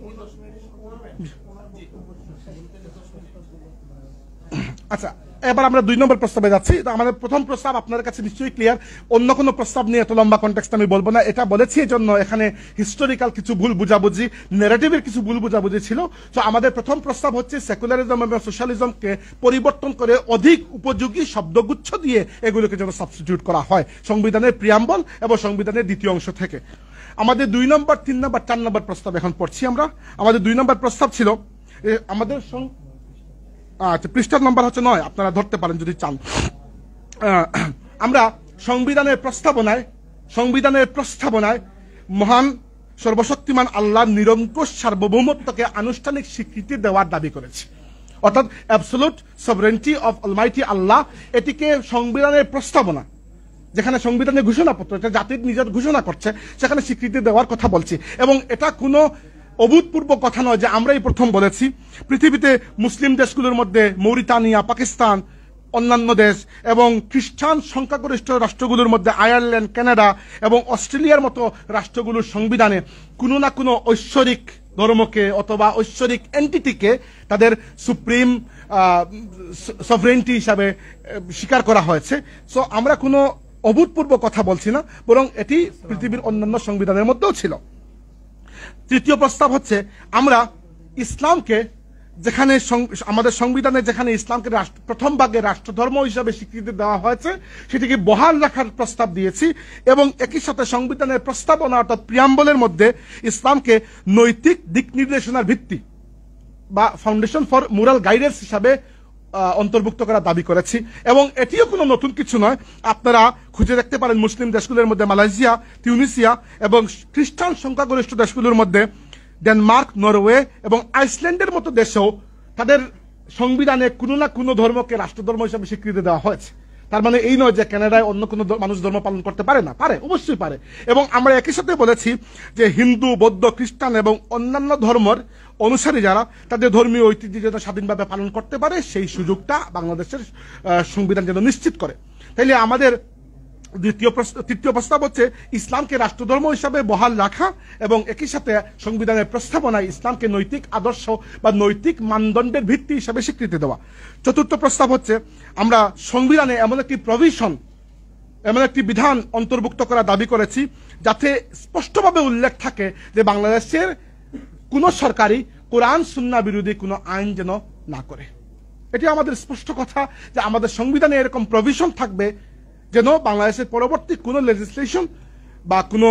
আচ্ছা, এবার আমরা 2 নম্বর প্রস্তাবে যাচ্ছি। আমাদের প্রথম প্রস্তাব আপনার কাছে নিশ্চয়ই ক্লিয়ার, অন্য কোনো প্রস্তাব নিয়ে এত লম্বা কনটেক্সট আমি বলবো না। এটা বলেছি এজন্য এখানে হিস্টোরিক্যাল কিছু ভুল বুঝাবুঝি, ন্যারেটিভের কিছু ভুল বুঝাবুঝি ছিল। তো আমাদের প্রথম প্রস্তাব হচ্ছে সেকুলারিজম এবং সোশ্যালিজমকে পরিবর্তন করে অধিক উপযোগী শব্দগুচ্ছ দিয়ে এগুলোকে যেন সাবস্টিটিউট করা হয় সংবিধানের প্রিয়াম্বল এবং সংবিধানের দ্বিতীয় অংশ থেকে। আমাদের 2 নম্বর, 3 নম্বর, 4 নম্বর প্রস্তাব এখন পড়ছি আমরা। আমাদের 2 নম্বর প্রস্তাব ছিল আমাদের আচ্ছা, পৃষ্ঠার নাম্বার হচ্ছে 9, আপনারা ধরতে পারেন যদি চান। আমরা সংবিধানের প্রস্তাবনায় মহান সর্বশক্তিমান আল্লাহর নিরঙ্কুশ সার্বভৌমত্বকে আনুষ্ঠানিক স্বীকৃতি দেওয়ার দাবি করেছি, অর্থাৎ অ্যাবসোলুট সভরেন্টি অফ অলমাইটি আল্লাহ। এটিকে সংবিধানের প্রস্তাবনা, যেখানে সংবিধানের ঘোষণাপত্র, এটা জাতির নিজের ঘোষণা করছে, সেখানে স্বীকৃতি দেওয়ার কথা বলছি। এবং এটা কোনো অভূতপূর্ব কথা নয় যে আমরাই প্রথম বলেছি। পৃথিবীতে মুসলিম দেশগুলোর মধ্যে মৌরিতানিয়া, পাকিস্তান, অন্যান্য দেশ এবং খ্রিস্টান সংখ্যাগরিষ্ঠ রাষ্ট্রগুলোর মধ্যে আয়ারল্যান্ড, কানাডা এবং অস্ট্রেলিয়ার মতো রাষ্ট্রগুলোর সংবিধানে কোনো না কোনো ঐশ্বরিক ধর্মকে অথবা ঐশ্বরিক এন্টিটিকে তাদের সুপ্রিম সভরেন্টি হিসাবে স্বীকার করা হয়েছে। সো আমরা কোনো অভূতপূর্ব কথা বলছি না, বরং এটি পৃথিবীর অন্যান্য সংবিধানের মধ্যেও ছিল। তৃতীয় প্রস্তাব হচ্ছে আমরা ইসলামকে, যেখানে আমাদের সংবিধানে যেখানে ইসলামকে প্রথম ভাগে রাষ্ট্রধর্ম হিসাবে স্বীকৃতি দেওয়া হয়েছে সেটিকে বহাল রাখার প্রস্তাব দিয়েছি। এবং একই সাথে সংবিধানের প্রস্তাবনা অর্থাৎ প্রিয়াম্বলের মধ্যে ইসলামকে নৈতিক দিক নির্দেশনার ভিত্তি বা ফাউন্ডেশন ফর মোরাল গাইডেন্স হিসাবে অন্তর্ভুক্ত করার দাবি করেছি। এবং এটিও কোনো নতুন কিছু নয়, আপনারা খুঁজে দেখতে পারেন মুসলিম দেশগুলোর মধ্যে মালয়েশিয়া, তিউনিসিয়া এবং খ্রিস্টান সংখ্যাগরিষ্ঠ দেশগুলোর মধ্যে ডেনমার্ক, নরওয়ে এবং আইসল্যান্ডের মতো দেশেও তাদের সংবিধানে কোনো না কোনো ধর্মকে রাষ্ট্রধর্ম হিসাবে স্বীকৃতি দেওয়া হয়েছে। তার মানে এই নয় যে কানাডায় অন্য কোনো মানুষ ধর্ম পালন করতে পারে না, পারে, অবশ্যই পারে। এবং আমরা একই সাথে বলেছি যে হিন্দু, বৌদ্ধ, খ্রিস্টান এবং অন্যান্য ধর্মের অনুসারী যারা তাদের ধর্মীয় ঐতিহ্য যেন স্বাধীনভাবে পালন করতে পারে সেই সুযোগটা বাংলাদেশের সংবিধান যেন নিশ্চিত করে। তাইলে আমাদের তৃতীয় প্রস্তাব হচ্ছে ইসলামকে রাষ্ট্রধর্ম হিসাবে বহাল রাখা এবং একই সাথে সংবিধানের প্রস্তাবনায় ইসলামকে নৈতিক আদর্শ বা নৈতিক মানদণ্ডের ভিত্তি হিসাবে স্বীকৃতি দেওয়া। চতুর্থ প্রস্তাব হচ্ছে আমরা সংবিধানে এমন একটি প্রভিশন, এমন একটি বিধান অন্তর্ভুক্ত করা দাবি করেছি যাতে স্পষ্টভাবে উল্লেখ থাকে যে বাংলাদেশের কোন সরকারি কোরআন সুন্নাহ বিরোধী কোনো আইন যেন না করে। এটি আমাদের স্পষ্ট কথা যে আমাদের সংবিধানে এরকম প্রভিশন থাকবে যেন বাংলাদেশের পরবর্তী কোনো লেজিসলেশন বা কোনো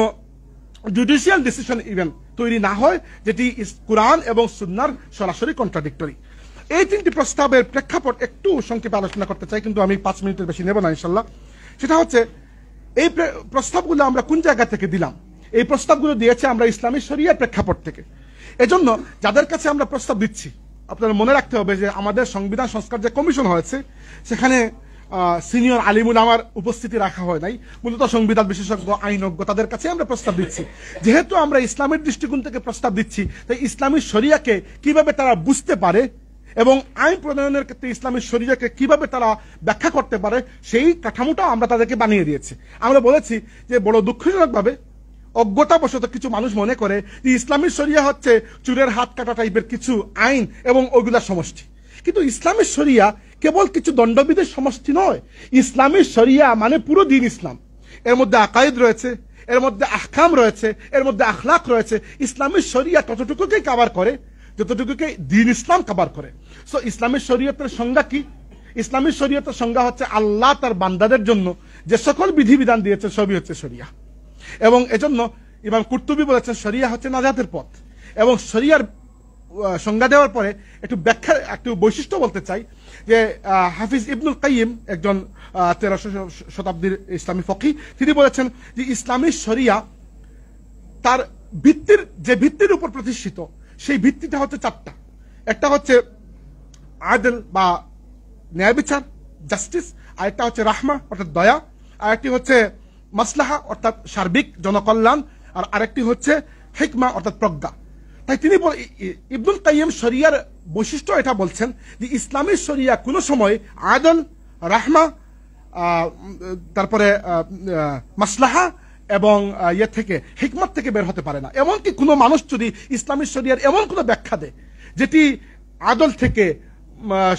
জুডিশিয়াল ডিসিশন ইভেন তৈরি না হয় যেটি কোরআন এবং সুন্নাহর সরাসরি কন্ট্রাডিক্টরি। এই 3টি প্রস্তাবের প্রেক্ষাপট একটু সংক্ষেপে আলোচনা করতে চাই, কিন্তু আমি 5 মিনিটের বেশি নেব না ইনশাল্লাহ। সেটা হচ্ছে এই প্রস্তাবগুলো আমরা কোন জায়গা থেকে দিলাম। এই প্রস্তাবগুলো দিয়েছে আমরা ইসলামী শরিয়ার প্রেক্ষাপট থেকে। এজন্য যাদের কাছে আমরা প্রস্তাব দিচ্ছি আপনারা মনে রাখতে হবে যে আমাদের সংবিধান সংস্কার যে কমিশন হয়েছে সেখানে সিনিয়র আলিমুল আমার উপস্থিতি রাখা হয় নাই, মূলত সংবিধান বিশেষজ্ঞ, আইনজ্ঞ, তাদের কাছে আমরা প্রস্তাব দিচ্ছি। যেহেতু আমরা ইসলামের দৃষ্টিকোণ থেকে প্রস্তাব দিচ্ছি, তাই ইসলামী শরিয়াকে কিভাবে তারা বুঝতে পারে এবং আইন প্রণয়নের ক্ষেত্রে ইসলামী শরিয়াকে কিভাবে তারা ব্যাখ্যা করতে পারে সেই কাঠামোটা আমরা তাদেরকে বানিয়ে দিয়েছি। আমরা বলেছি যে বড় দুঃখজনকভাবে অজ্ঞতাবশত কিছু মানুষ মনে করে যে ইসলামী শরিয়া হচ্ছে চুরের হাত কাটা টাইপের কিছু আইন এবং ওগুলা সমষ্টি, কিন্তু ইসলামী শরিয়া কেবল কিছু দণ্ডবিধির সমষ্টি নয়। ইসলামী শরিয়া মানে পুরো দিন ইসলাম। এর মধ্যে আকায়েদ রয়েছে, এর মধ্যে আহকাম রয়েছে, এর মধ্যে আখলাক রয়েছে। ইসলামী শরিয়া ততটুকুকে কভার করে যতটুকুকে দিন ইসলাম কভার করে। সো ইসলামী শরিয়তের সংজ্ঞা কি? ইসলামী শরিয়তের সংজ্ঞা হচ্ছে আল্লাহ তার বান্দাদের জন্য যে সকল বিধিবিধান দিয়েছে সবই হচ্ছে শরিয়া। এবং এজন্য ইমাম কুরতুবী বলেছেন শরিয়া হচ্ছে নাজাতের পথ। এবং শরিয়ার সংজ্ঞা দেওয়ার পরে একটু ব্যাখ্যা, একটু বৈশিষ্ট্য বলতে চাই যে হাফিজ ইবনুল কাইয়িম একজন 1300 শতাব্দীর ইসলামী ফকি, তিনি বলেছেন যে ইসলামী শরিয়া তার ভিত্তির উপর প্রতিষ্ঠিত, সেই ভিত্তিটা হচ্ছে চারটা। একটা হচ্ছে আদল বা ন্যায় বিচার, জাস্টিস, আরেকটা হচ্ছে রাহমা অর্থাৎ দয়া, আরেকটি হচ্ছে মাসলাহা অর্থাৎ সার্বিক জনকল্যাণ, আর আরেকটি হচ্ছে হিকমা অর্থাৎ প্রজ্ঞা। তাই তিনি ইবনুল কাইয়িম শরিয়ার বৈশিষ্ট্য এটা বলছেন যে ইসলামী শরিয়া কোনো সময় আদল, রাহমা, তারপরে মাসলাহা এবং থেকে হিকমত থেকে বের হতে পারে না। এমনকি কোনো মানুষ যদি ইসলামী শরিয়ার এমন কোনো ব্যাখ্যা দেয় যেটি আদল থেকে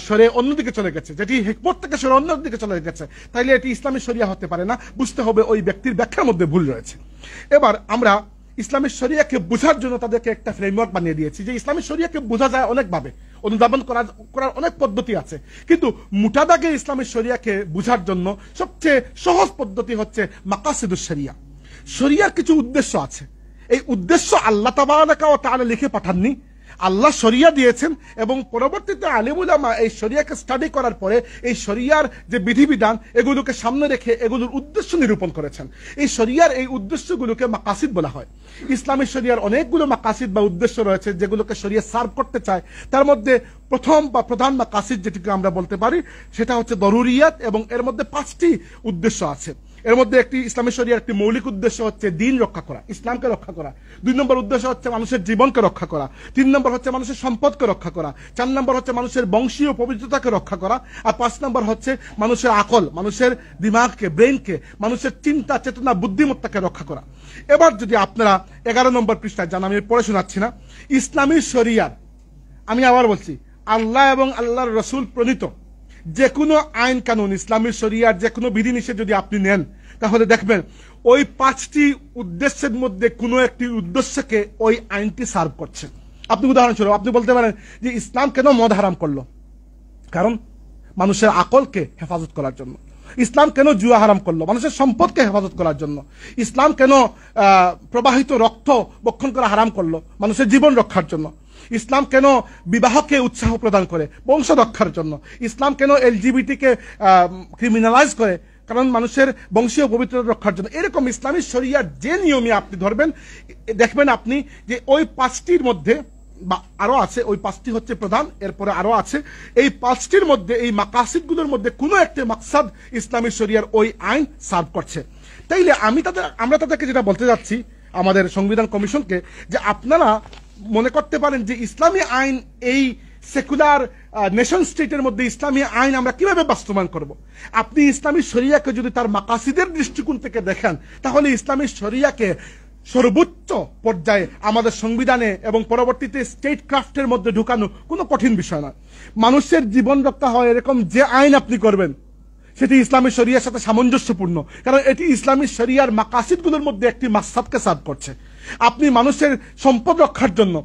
সরে অন্যদিকে চলে গেছে, যেটি হিকমত থেকে সরে অন্যদিকে চলে গেছে, তাইলে এটি ইসলামী শরিয়া হতে পারে না। বুঝতে হবে ওই ব্যক্তির ব্যাখ্যার মধ্যে ভুল রয়েছে। এবার আমরা ইসলামী শরিয়াকে বোঝার জন্য তাদেরকে একটা ফ্রেমওয়ার্ক বানিয়ে দিয়েছি যে ইসলামী শরিয়াকে বোঝা যায় অনেকভাবে, অনুধাবন করার অনেক পদ্ধতি আছে, কিন্তু মোটা দাগে ইসলামী শরিয়াকে বোঝার জন্য সবচেয়ে সহজ পদ্ধতি হচ্ছে মাকাসিদুশ শরিয়া। শরিয়ার কিছু উদ্দেশ্য আছে। এই উদ্দেশ্য আল্লাহ তাবারাকা ওয়া তাআলা লিখে পাঠাননি, আল্লাহ শরিয়া দিয়েছেন এবং পরবর্তীতে আলেম উলামা এই শরিয়াকে স্টাডি করার পরে এই শরিয়ার যে বিধিবিধান এগুলোকে সামনে রেখে এগুলোর উদ্দেশ্য নিরূপণ করেছেন। এই শরিয়ার এই উদ্দেশ্যগুলোকে মাকাসিদ বলা হয়। ইসলামী শরিয়ার অনেকগুলো মাকাসিদ বা উদ্দেশ্য রয়েছে যেগুলোকে শরিয়া সার্ভ করতে চায়। তার মধ্যে প্রথম বা প্রধান মাকাসিদ যেটিকে আমরা বলতে পারি সেটা হচ্ছে দরুরিয়াত, এবং এর মধ্যে 5টি উদ্দেশ্য আছে। এর মধ্যে একটি ইসলামী শরিয়ার একটি মৌলিক উদ্দেশ্য হচ্ছে দ্বীন রক্ষা করা, ইসলামকে রক্ষা করা। 2 নম্বর উদ্দেশ্য হচ্ছে মানুষের জীবনকে রক্ষা করা। 3 নম্বর হচ্ছে মানুষের সম্পদকে রক্ষা করা। 4 নম্বর হচ্ছে মানুষের বংশীয় পবিত্রতাকে রক্ষা করা। আর 5 নম্বর হচ্ছে মানুষের আকল, মানুষের দিমাগকে, ব্রেইনকে, মানুষের চিন্তা চেতনা বুদ্ধিমত্তাকে রক্ষা করা। এবার যদি আপনারা 11 নম্বর পৃষ্ঠায় যান, আমি পড়ে শোনাচ্ছি না, ইসলামী শরিয়ার, আমি আবার বলছি, আল্লাহ এবং আল্লাহর রাসূল প্রণীত যে কোনো আইন কানুন, ইসলামী শরিয়ার যে কোনো বিধিনিষেধ যদি আপনি নেন তাহলে দেখবেন ওই 5টি উদ্দেশ্যের মধ্যে কোনো একটি উদ্দেশ্যকে ওই আইনটি সার্ভ করছে। আপনি উদাহরণস্বরূপ আপনি বলতে পারেন যে ইসলাম কেন মদ হারাম করলো? কারণ মানুষের আকলকে হেফাজত করার জন্য। ইসলাম কেন জুয়া হারাম করলো? মানুষের সম্পদকে হেফাজত করার জন্য। ইসলাম কেন প্রবাহিত রক্ত বক্ষণ করা হারাম করলো? মানুষের জীবন রক্ষার জন্য। ইসলাম কেন বিবাহকে উৎসাহ প্রদান করে? বংশ রক্ষার জন্য। ইসলাম কেন এলজিবিটিকে ক্রিমিনালাইজ করে? কারণ মানুষের বংশীয় পবিত্রতা রক্ষার জন্য। এরকম ইসলামী শরিয়ার যে নিয়মে আপনি ধরবেন দেখবেন আপনি যে ওই 5টির মধ্যে বা আরো আছে, ওই 5টি হচ্ছে প্রধান, এরপরে আরো আছে। এই 5টির মধ্যে, এই মাকাসিদগুলোর মধ্যে কোনো একটা মাকসাদ ইসলামী শরিয়ার ওই আইন সার্ভ করছে। তাইলে আমরা তাদেরকে যেটা বলতে যাচ্ছি, আমাদের সংবিধান কমিশনকে, যে আপনারা মনে করতে পারেন যে ইসলামী আইন, এই সেকুলার নেশন স্টেটের মধ্যে ইসলামী আইন আমরা কিভাবে বাস্তবায়ন করব? আপনি ইসলামী শরিয়াকে যদি তার মাকাসিদের দৃষ্টিকোণ থেকে দেখেন তাহলে ইসলামী শরিয়াকে সর্বোচ্চ পর্যায়ে আমাদের সংবিধানে এবং পরবর্তীতে স্টেট ক্রাফটের মধ্যে ঢুকানো কোনো কঠিন বিষয় নয়। মানুষের জীবন রক্ষা হয় এরকম যে আইন আপনি করবেন সেটি ইসলামী শরিয়ার সাথে সামঞ্জস্যপূর্ণ, কারণ এটি ইসলামী শরিয়ার মাকাসিদগুলোর মধ্যে একটি মাকসাদকে সার্ভ করছে। আপনি মানুষের সম্পদ রক্ষার জন্য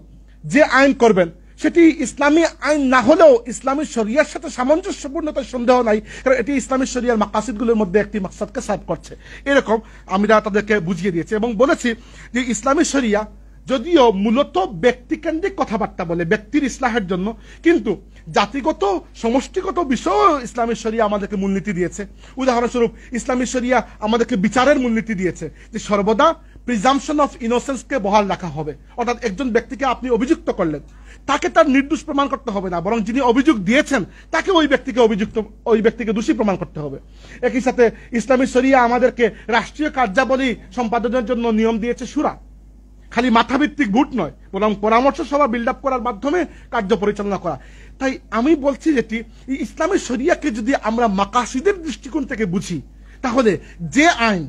যে আইন করবেন সেটি ইসলামী আইন না হলেও ইসলামী শরিয়ার সাথে সামঞ্জস্যপূর্ণ, তার সন্দেহ নাই, কারণ এটি ইসলামী শরিয়ার মাকাসিদগুলোর মধ্যে একটি মাকসাদকে সার্ভ করছে। এরকম আমরা তাদেরকে বুঝিয়ে দিয়েছি এবং বলেছি যে ইসলামী শরিয়া যদিও মূলত ব্যক্তিকেন্দ্রিক কথাবার্তা বলে ব্যক্তির ইসলাহের জন্য, কিন্তু জাতিগত সমষ্টিগত বিষয়ও ইসলামী শরিয়া আমাদেরকে মূলনীতি দিয়েছে। উদাহরণস্বরূপ ইসলামী শরিয়া আমাদেরকে বিচারের মূলনীতি দিয়েছে যে সর্বদা প্রিজাম্পশন অফ ইনোসেন্সকে বহাল রাখা হবে। অর্থাৎ একজন ব্যক্তিকে আপনি অভিযুক্ত করলেন, তাকে তার নির্দোষ প্রমাণ করতে হবে না, বরং যিনি অভিযোগ দিয়েছেন তাকে ওই ব্যক্তিকে দোষী প্রমাণ করতে হবে। একই সাথে ইসলামী শরিয়া আমাদেরকে রাষ্ট্রীয় কার্যাবলী সম্পাদনের জন্য নিয়ম দিয়েছে শুরা। খালি মাথাভিত্তিক ভোট নয়, বরং পরামর্শ সভা বিল্ড আপ করার মাধ্যমে কার্য পরিচালনা করা। তাই আমি বলছি যেটি ইসলামী শরিয়াকে যদি আমরা মাকাসিদের দৃষ্টিকোণ থেকে বুঝি তাহলে যে আইন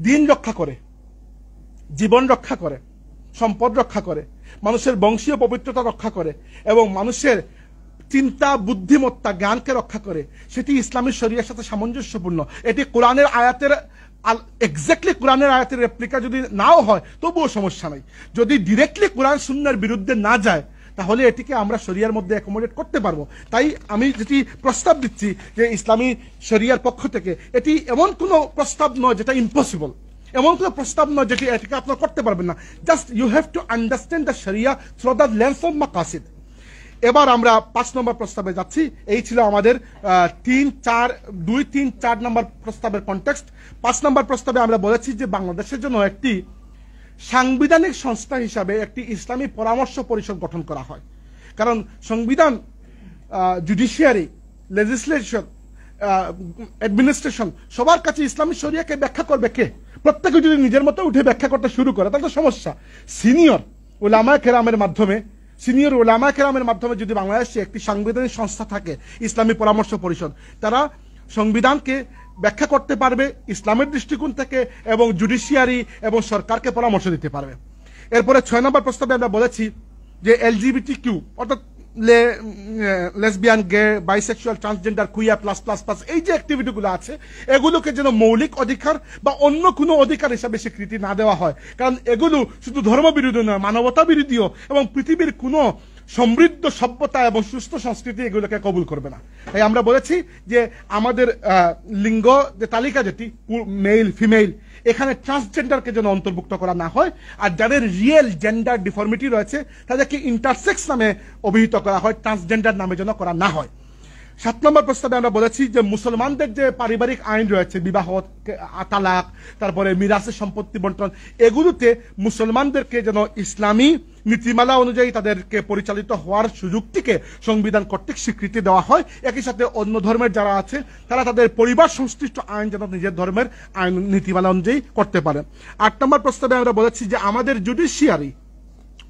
দিন রক্ষা করে, জীবন রক্ষা করে, সম্পদ রক্ষা করে, মানুষের বংশীয় পবিত্রতা রক্ষা করে এবং মানুষের চিন্তা বুদ্ধিমত্তা জ্ঞানকে রক্ষা করে, সেটি ইসলামী শরিয়ার সাথে সামঞ্জস্যপূর্ণ। এটি কোরআনের আয়াতের এক্স্যাক্টলি কোরআনের আয়াতের রেপ্লিকা যদি নাও হয় তবুও সমস্যা নাই। যদি ডিরেক্টলি কোরআন সুন্নাহর বিরুদ্ধে না যায় তাহলে এটিকে আমরা শরিয়ার মধ্যে অ্যাকোমোডেট করতে পারবো। তাই আমি যেটি প্রস্তাব দিচ্ছি যে ইসলামী শরিয়ার পক্ষ থেকে এটি এমন কোনো প্রস্তাব নয় যেটা ইম্পসিবল, এমন কোনো প্রস্তাব নয় যেটি এটিকে আপনারা করতে পারবেন না। Just you have to understand the sharia through the lens of মাকাসিদ। এবার আমরা 5 নম্বর প্রস্তাবে যাচ্ছি। এই ছিল আমাদের 2, 3, 4 নম্বর প্রস্তাবের কনটেক্সট। 5 নম্বর প্রস্তাবে আমরা বলেছি যে বাংলাদেশের জন্য একটি সাংবিধানিক সংস্থা হিসাবে একটি ইসলামী পরামর্শ পরিষদ গঠন করা হয়। কারণ সংবিধান, জুডিশিয়ারি, লেজিসলেশন, অ্যাডমিনিস্ট্রেশন সবার কাছে ইসলামী শরিয়াকে ব্যাখ্যা করবে কে? প্রত্যেকে যদি নিজের মতো উঠে ব্যাখ্যা করতে শুরু করে তাহলে তো সমস্যা। সিনিয়র উলামায়ে কেরামের মাধ্যমে যদি বাংলাদেশে একটি সাংবিধানিক সংস্থা থাকে, ইসলামী পরামর্শ পরিষদ, তারা সংবিধানকে ব্যাখ্যা করতে পারবে ইসলামের দৃষ্টিকোণ থেকে এবং জুডিশিয়ারি এবং সরকারকে পরামর্শ দিতে পারবে। এরপরে 6 নম্বর প্রস্তাবে আমরা বলেছি যে LGBTQ অর্থাৎ lesbian, gay, bisexual, transgender, queer plus plus plus এই যে অ্যাক্টিভিটিগুলো আছে এগুলোকে যেন মৌলিক অধিকার বা অন্য কোনো অধিকার হিসাবে স্বীকৃতি না দেওয়া হয়। কারণ এগুলো শুধু ধর্মবিরোধী নয়, মানবতা বিরোধীও, এবং পৃথিবীর কোনো সমৃদ্ধ সভ্যতা এবং সুস্থ সংস্কৃতি এগুলোকে কবুল করবে না। তাই আমরা বলেছি যে আমাদের লিঙ্গ যে তালিকা, যেটি মেল ফিমেল, এখানে ট্রান্সজেন্ডারকে যেন অন্তর্ভুক্ত করা না হয়, আর যাদের রিয়েল জেন্ডার ডিফর্মিটি রয়েছে তাদেরকে ইন্টারসেক্স নামে অভিহিত করা হয়, ট্রান্সজেন্ডার নামে যেন করা না হয়। 7 নম্বর প্রস্তাবে আমরা বলেছি যে মুসলমানদের যে পারিবারিক আইন রয়েছে, বিবাহ, তালাক, তারপরে মিরাসের সম্পত্তি বন্টন, এগুলোতে মুসলমানদেরকে যেন ইসলামী নীতিমালা অনুযায়ী তাদেরকে পরিচালিত হওয়ার সুযোগটিকে সংবিধান কর্তৃক স্বীকৃতি দেওয়া হয়। একই সাথে অন্য ধর্মের যারা আছে তারা তাদের পরিবার সংশ্লিষ্ট আইন যেন নিজের ধর্মের আইন নীতিমালা অনুযায়ী করতে পারে। 8 নম্বর প্রস্তাবে আমরা বলেছি যে আমাদের জুডিশিয়ারি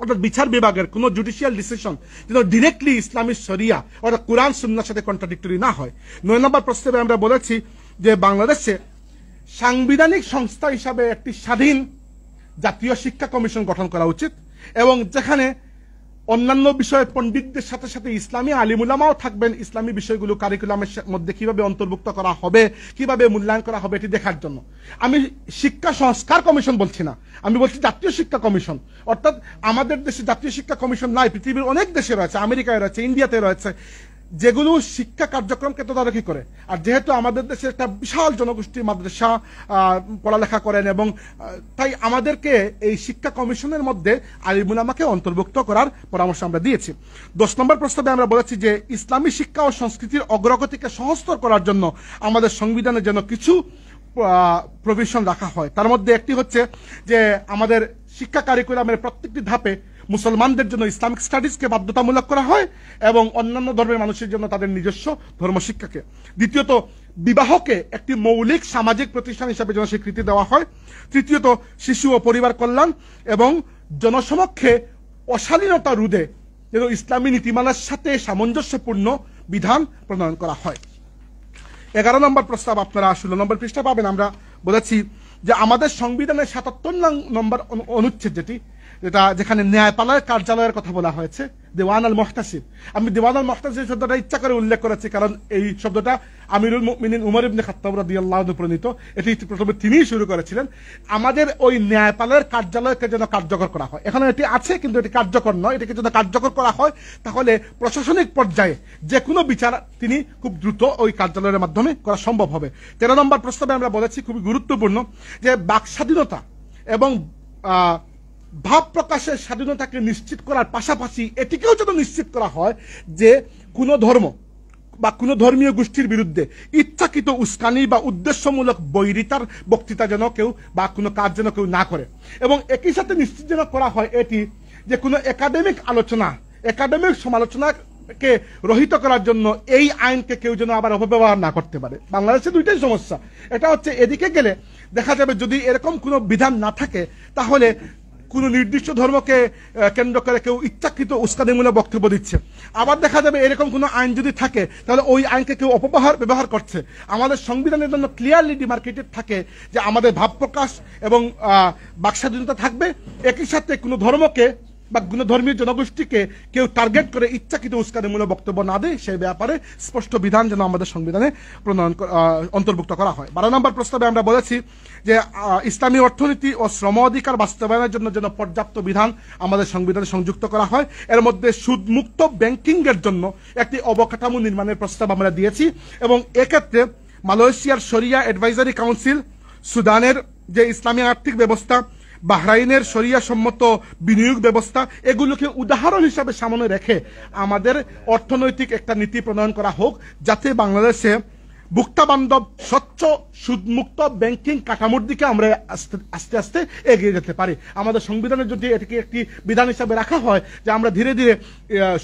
অর্থাৎ বিচার বিভাগের কোন জুডিশিয়াল ডিসিশন যেন ডিরেক্টলি ইসলামী শরিয়া অর্থাৎ কুরআন সুন্নাহর সাথে কন্ট্রাডিক্টরি না হয়। 9 নম্বর প্রস্তাবে আমরা বলেছি যে বাংলাদেশে সাংবিধানিক সংস্থা হিসাবে একটি স্বাধীন জাতীয় শিক্ষা কমিশন গঠন করা উচিত, এবং যেখানে অন্যান্য বিষয়ের পণ্ডিতদের সাথে সাথে ইসলামী আলিমুলামাও থাকবেন, ইসলামী বিষয়গুলো কারিকুলামের মধ্যে কিভাবে অন্তর্ভুক্ত করা হবে, কিভাবে মূল্যায়ন করা হবে এটি দেখার জন্য। আমি শিক্ষা সংস্কার কমিশন বলছি না, আমি বলছি জাতীয় শিক্ষা কমিশন। অর্থাৎ আমাদের দেশে জাতীয় শিক্ষা কমিশন নাই, পৃথিবীর অনেক দেশে রয়েছে, আমেরিকায় রয়েছে, ইন্ডিয়াতে রয়েছে, যেগুলো শিক্ষা কার্যক্রমকে তদারকি করে। আর যেহেতু আমাদের দেশে একটা বিশাল জনগোষ্ঠী মাদ্রাসা পড়ালেখা করেন, এবং তাই আমাদেরকে এই শিক্ষা কমিশনের মধ্যে আলিমুলামাকে অন্তর্ভুক্ত করার পরামর্শ আমরা দিয়েছি। 10 নম্বর প্রস্তাবে আমরা বলেছি যে ইসলামী শিক্ষা ও সংস্কৃতির অগ্রগতিকে সহজতর করার জন্য আমাদের সংবিধানে যেন কিছু প্রভিশন রাখা হয়। তার মধ্যে একটি হচ্ছে যে আমাদের শিক্ষা কারিকুলামের প্রত্যেকটি ধাপে মুসলমানদের জন্য ইসলামিক স্টাডিজকে বাধ্যতামূলক করা হয় এবং অন্যান্য ধর্মের মানুষের জন্য তাদের নিজস্ব ধর্মশিক্ষাকে। দ্বিতীয়ত, বিবাহকে একটি মৌলিক সামাজিক প্রতিষ্ঠান হিসেবে যেন স্বীকৃতি দেওয়া হয়। তৃতীয়ত, শিশু ও পরিবার কল্যাণ এবং জনসমক্ষে অশালীনতা রোধে যেন ইসলামী নীতিমালার সাথে সামঞ্জস্যপূর্ণ বিধান প্রণয়ন করা হয়। 11 নম্বর প্রস্তাব আপনারা 16 নম্বর পৃষ্ঠা পাবেন। আমরা বলেছি যে আমাদের সংবিধানের 77 নম্বর অনুচ্ছেদ যেখানে ন্যায়পালয়ের কার্যালয়ের কথা বলা হয়েছে, দেওয়ান আল মুহতাসিব। আমি দেওয়ান আল মুহতাসিব শব্দটা ইচ্ছা করে উল্লেখ করেছি কারণ এই শব্দটা আমিরুল মুমিনিন উমর ইবনে খাত্তাব রাদিয়াল্লাহু আনহু প্রণীত, এটি প্রথমে তিনিই শুরু করেছিলেন। আমাদের ওই ন্যায়পালয়ের কার্যালয়কে যেন কার্যকর করা হয়, এখানে এটি আছে কিন্তু এটি কার্যকর নয়, এটিকে যদি কার্যকর করা হয় তাহলে প্রশাসনিক পর্যায়ে যে কোনো বিচার তিনি খুব দ্রুত ওই কার্যালয়ের মাধ্যমে করা সম্ভব হবে। 13 নম্বর প্রস্তাবে আমরা বলেছি খুবই গুরুত্বপূর্ণ যে বাক স্বাধীনতা এবং ভাব প্রকাশের স্বাধীনতাকে নিশ্চিত করার পাশাপাশি এটিকেও যেন নিশ্চিত করা হয় যে কোনো ধর্ম বা কোনো ধর্মীয় গোষ্ঠীর বিরুদ্ধে ইচ্ছাকৃত উস্কানি বা উদ্দেশ্যমূলক বৈরিতার বক্তৃতা যেন কেউ বা কোনো কাজ যেন কেউ না করে, এবং একই সাথে নিশ্চিত যেন করা হয় এটি যে কোনো একাডেমিক সমালোচনাকে রহিত করার জন্য এই আইনকে কেউ যেন আবার অপব্যবহার না করতে পারে। বাংলাদেশে দুইটাই সমস্যা, এটা হচ্ছে এদিকে গেলে দেখা যাবে যদি এরকম কোনো বিধান না থাকে তাহলে কোন নির্দিষ্ট ধর্মকে কেন্দ্র করে কেউ ইচ্ছাকৃত উস্কানিমূলক বক্তব্য দিচ্ছে, আবার দেখা যাবে এরকম কোনো আইন যদি থাকে তাহলে ওই আইনকে কেউ ব্যবহার করছে। আমাদের সংবিধানের জন্য ক্লিয়ারলি ডিমার্কেটেড থাকে যে আমাদের ভাব প্রকাশ এবং বাকস্বাধীনতা থাকবে, একই সাথে কোনো ধর্মকে বা কোনো ধর্মীয় জনগোষ্ঠীকে কেউ টার্গেট করে ইচ্ছাকৃত উস্কানিমূলক বক্তব্য না দেয় সেই ব্যাপারে স্পষ্ট বিধান যেন আমাদের সংবিধানে অন্তর্ভুক্ত করা হয়। 12 নম্বর প্রস্তাবে আমরা বলেছি যে ইসলামী অর্থনীতি ও শ্রম অধিকার বাস্তবায়নের জন্য যেন পর্যাপ্ত বিধান আমাদের সংবিধানে সংযুক্ত করা হয়। এর মধ্যে সুদমুক্ত ব্যাংকিং এর জন্য একটি অবকাঠামো নির্মাণের প্রস্তাব আমরা দিয়েছি, এবং এক্ষেত্রে মালয়েশিয়ার শরিয়া অ্যাডভাইজারি কাউন্সিল, সুদানের যে ইসলামী আর্থিক ব্যবস্থা, বাহরাইনের শরিয়া সম্মত বিনিয়োগ ব্যবস্থা, এগুলোকে উদাহরণ হিসাবে সামনে রেখে আমাদের অর্থনৈতিক একটা নীতি প্রণয়ন করা হোক যাতে বাংলাদেশে ভোক্তা বান্ধব স্বচ্ছ সুদমুক্ত ব্যাংকিং কাঠামোর দিকে আমরা আস্তে আস্তে এগিয়ে যেতে পারি। আমাদের সংবিধানে যদি এটাকে একটি বিধান হিসাবে রাখা হয় যে আমরা ধীরে ধীরে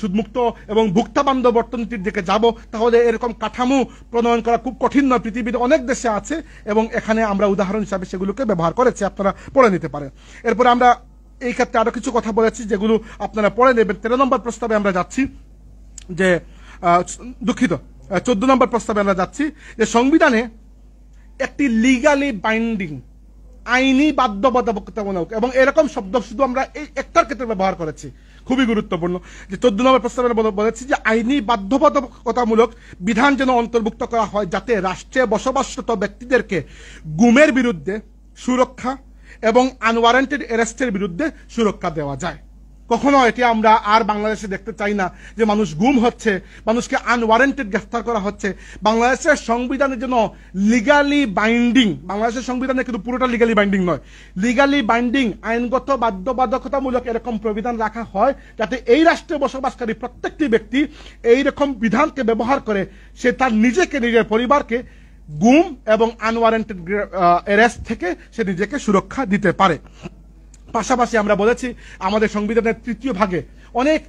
সুদমুক্ত এবং ভোক্তা বান্ধব অর্থনীতির দিকে যাব, তাহলে এরকম কাঠামো প্রণয়ন করা খুব কঠিন নয়। পৃথিবীর অনেক দেশে আছে এবং এখানে আমরা উদাহরণ হিসাবে সেগুলোকে ব্যবহার করেছি, আপনারা পড়ে নিতে পারেন। এরপরে আমরা এই ক্ষেত্রে আরো কিছু কথা বলেছি যেগুলো আপনারা পড়ে নেবেন। 13 নম্বর প্রস্তাবে আমরা যাচ্ছি যে দুঃখিত 14 নম্বর প্রস্তাবে আমরা যাচ্ছি যে সংবিধানে একটি লিগালি বাইন্ডিং আইনি বাধ্যবাধকতামূলক, এবং এরকম শব্দ শুধু আমরা এই একটার ক্ষেত্রে ব্যবহার করেছি, খুবই গুরুত্বপূর্ণ। যে 14 নম্বর প্রস্তাবে বলেছি যে আইনি বাধ্যবাধকতামূলক বিধান যেন অন্তর্ভুক্ত করা হয় যাতে রাষ্ট্রে বসবাসরত ব্যক্তিদেরকে গুমের বিরুদ্ধে সুরক্ষা এবং আনওয়ারেন্টেড অ্যারেস্টের বিরুদ্ধে সুরক্ষা দেওয়া যায়। কখনো এটি আমরা আর বাংলাদেশে দেখতে চাই না যে মানুষ গুম হচ্ছে, মানুষকে আনওয়ারেন্টেড গ্রেফতার করা হচ্ছে। বাংলাদেশের সংবিধানের জন্য লিগালি বাইন্ডিং, বাংলাদেশের সংবিধানে কিন্তু পুরোটা লিগালি বাইন্ডিং নয়, লিগালি বাইন্ডিং আইনগত বাধ্যবাধকতামূলক এরকম প্রবিধান রাখা হয় যাতে এই রাষ্ট্রে বসবাসকারী প্রত্যেকটি ব্যক্তি এইরকম বিধানকে ব্যবহার করে সে তার নিজেকে, নিজের পরিবারকে গুম এবং আনওয়ারেন্টেড অ্যারেস্ট থেকে সে নিজেকে সুরক্ষা দিতে পারে। পাশাপাশি আমরা বলেছি আমাদের সংবিধানের 3য় ভাগে অনেক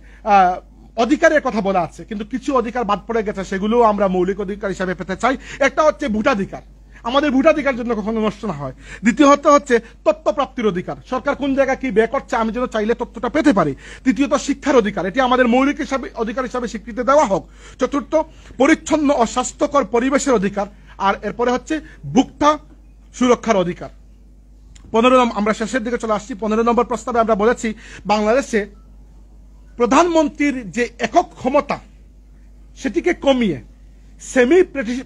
অধিকারের কথা বলা আছে, কিন্তু কিছু অধিকার বাদ পড়ে গেছে, সেগুলো আমরা মৌলিক অধিকার হিসাবে পেতে চাই। একটা হচ্ছে ভোটাধিকার, আমাদের ভোটাধিকার জন্য কখনো নষ্ট না হয়। দ্বিতীয়ত হচ্ছে তথ্য প্রাপ্তির অধিকার, সরকার কোন জায়গায় কি ব্যয় করছে আমি যেন চাইলে তথ্যটা পেতে পারি। তৃতীয়ত শিক্ষার অধিকার, এটি আমাদের মৌলিক অধিকার হিসাবে স্বীকৃতি দেওয়া হোক। চতুর্থ পরিচ্ছন্ন ও স্বাস্থ্যকর পরিবেশের অধিকার। আর এরপরে হচ্ছে ভোক্তা সুরক্ষার অধিকার। 15 নম্বর, আমরা শেষের দিকে চলে আসছি। 15 নম্বর প্রস্তাবে আমরা বলেছি বাংলাদেশে প্রধানমন্ত্রীর যে একক ক্ষমতা সেটিকে কমিয়ে সেমি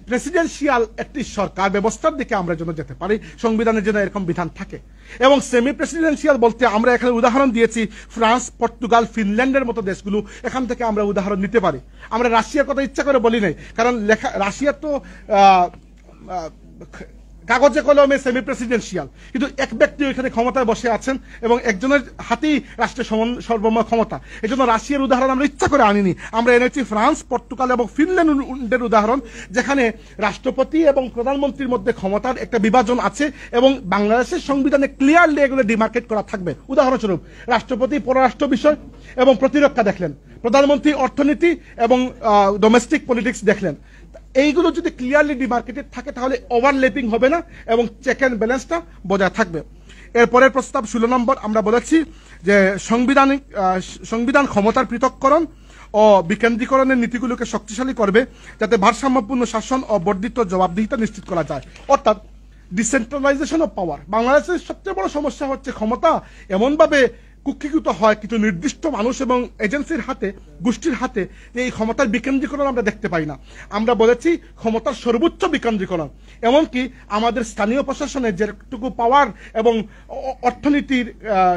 প্রেসিডেন্সিয়াল একটি সরকার ব্যবস্থার দিকে আমরা যেন যেতে পারি, সংবিধানের জন্য এরকম বিধান থাকে। এবং সেমি প্রেসিডেন্সিয়াল বলতে আমরা এখানে উদাহরণ দিয়েছি ফ্রান্স, পর্তুগাল, ফিনল্যান্ডের মতো দেশগুলো, এখান থেকে আমরা উদাহরণ নিতে পারি। আমরা রাশিয়ার কথা ইচ্ছা করে বলি নাই, কারণ রাশিয়া তো কাগজে কলমে সেমি প্রেসিডেন্সিয়াল, কিন্তু এক ব্যক্তি ওইখানে ক্ষমতায় বসে আছেন এবং একজনের হাতেই রাষ্ট্রের সর্বময় ক্ষমতা। এই জন্য রাশিয়ার উদাহরণ আমরা ইচ্ছা করে আনিনি, আমরা এনেছি ফ্রান্স, পর্তুগাল এবং ফিনল্যান্ডের উদাহরণ, যেখানে রাষ্ট্রপতি এবং প্রধানমন্ত্রীর মধ্যে ক্ষমতার একটা বিভাজন আছে এবং বাংলাদেশের সংবিধানে ক্লিয়ারলি এগুলো ডিমার্কেট করা থাকবে। উদাহরণস্বরূপ রাষ্ট্রপতি পররাষ্ট্র বিষয় এবং প্রতিরক্ষা দেখলেন, প্রধানমন্ত্রী অর্থনীতি এবং ডোমেস্টিক পলিটিক্স দেখলেন। এইগুলো যদি ক্লিয়ারলি ডিমার্কেটেড থাকে তাহলে ওভারল্যাপিং হবে না এবং চেক অ্যান্ড ব্যালেন্সটা বজায় থাকবে। এরপরের প্রস্তাব 16 নম্বর, আমরা বলেছি যে সংবিধান ক্ষমতার পৃথককরণ ও বিকেন্দ্রীকরণের নীতিগুলোকে শক্তিশালী করবে যাতে ভারসাম্যপূর্ণ শাসন ও বর্ধিত জবাবদিহিতা নিশ্চিত করা যায়, অর্থাৎ ডিসেন্ট্রালাইজেশন অফ পাওয়ার। বাংলাদেশের সবচেয়ে বড় সমস্যা হচ্ছে ক্ষমতা এমনভাবে কুক্ষিগত হয় কিছু নির্দিষ্ট মানুষ এবং এজেন্সির হাতে, গোষ্ঠীর হাতে, যে এই ক্ষমতার বিকেন্দ্রীকরণ আমরা দেখতে পাই না। আমরা বলেছি ক্ষমতার সর্বোচ্চ বিকেন্দ্রীকরণ, এমনকি আমাদের স্থানীয় প্রশাসনে যেটুকু পাওয়ার এবং অর্থনীতির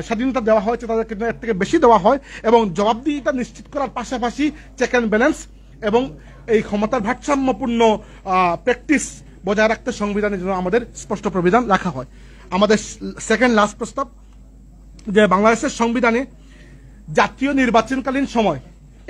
স্বাধীনতা দেওয়া হয়েছে তাদেরকে এর থেকে বেশি দেওয়া হয়, এবং জবাবদিহিতা নিশ্চিত করার পাশাপাশি চেক অ্যান্ড ব্যালেন্স এবং এই ক্ষমতার ভারসাম্যপূর্ণ প্র্যাকটিস বজায় রাখতে সংবিধানের জন্য আমাদের স্পষ্ট প্রবিধান রাখা হয়। আমাদের সেকেন্ড লাস্ট প্রস্তাব যে বাংলাদেশের সংবিধানে জাতীয় নির্বাচনকালীন সময়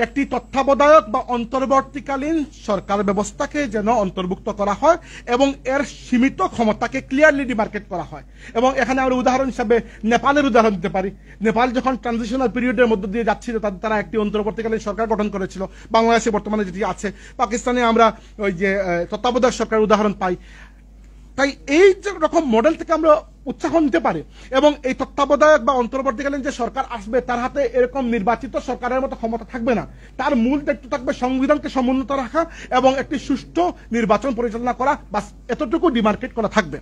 একটি তত্ত্বাবধায়ক বা অন্তর্বর্তীকালীন সরকার ব্যবস্থাকে যেন অন্তর্ভুক্ত করা হয় এবং এর সীমিত ক্ষমতাকে ক্লিয়ারলি ডিমার্কেট করা হয়। এবং এখানে আমরা উদাহরণ হিসাবে নেপালের উদাহরণ দিতে পারি। নেপাল যখন ট্রানজিশনাল পিরিয়ডের মধ্য দিয়ে যাচ্ছিল তারা একটি অন্তর্বর্তীকালীন সরকার গঠন করেছিল, বাংলাদেশে বর্তমানে যেটি আছে। পাকিস্তানে আমরা ওই যে তত্ত্বাবধায়ক সরকারের উদাহরণ পাই। তাই এই রকম মডেল থেকে আমরা উৎসাহ নিতে পারি এবং এই তত্ত্বাবধায়ক বা অন্তর্বর্তীকালীন যে সরকার আসবে তার হাতে এরকম নির্বাচিত সরকারের মতো ক্ষমতা থাকবে না। তার মূল দায়িত্ব থাকবে সংবিধানকে সমুন্নত রাখা এবং একটি সুষ্ঠু নির্বাচন পরিচালনা করা, বাস এতটুকু ডিমার্কেট করা থাকবে।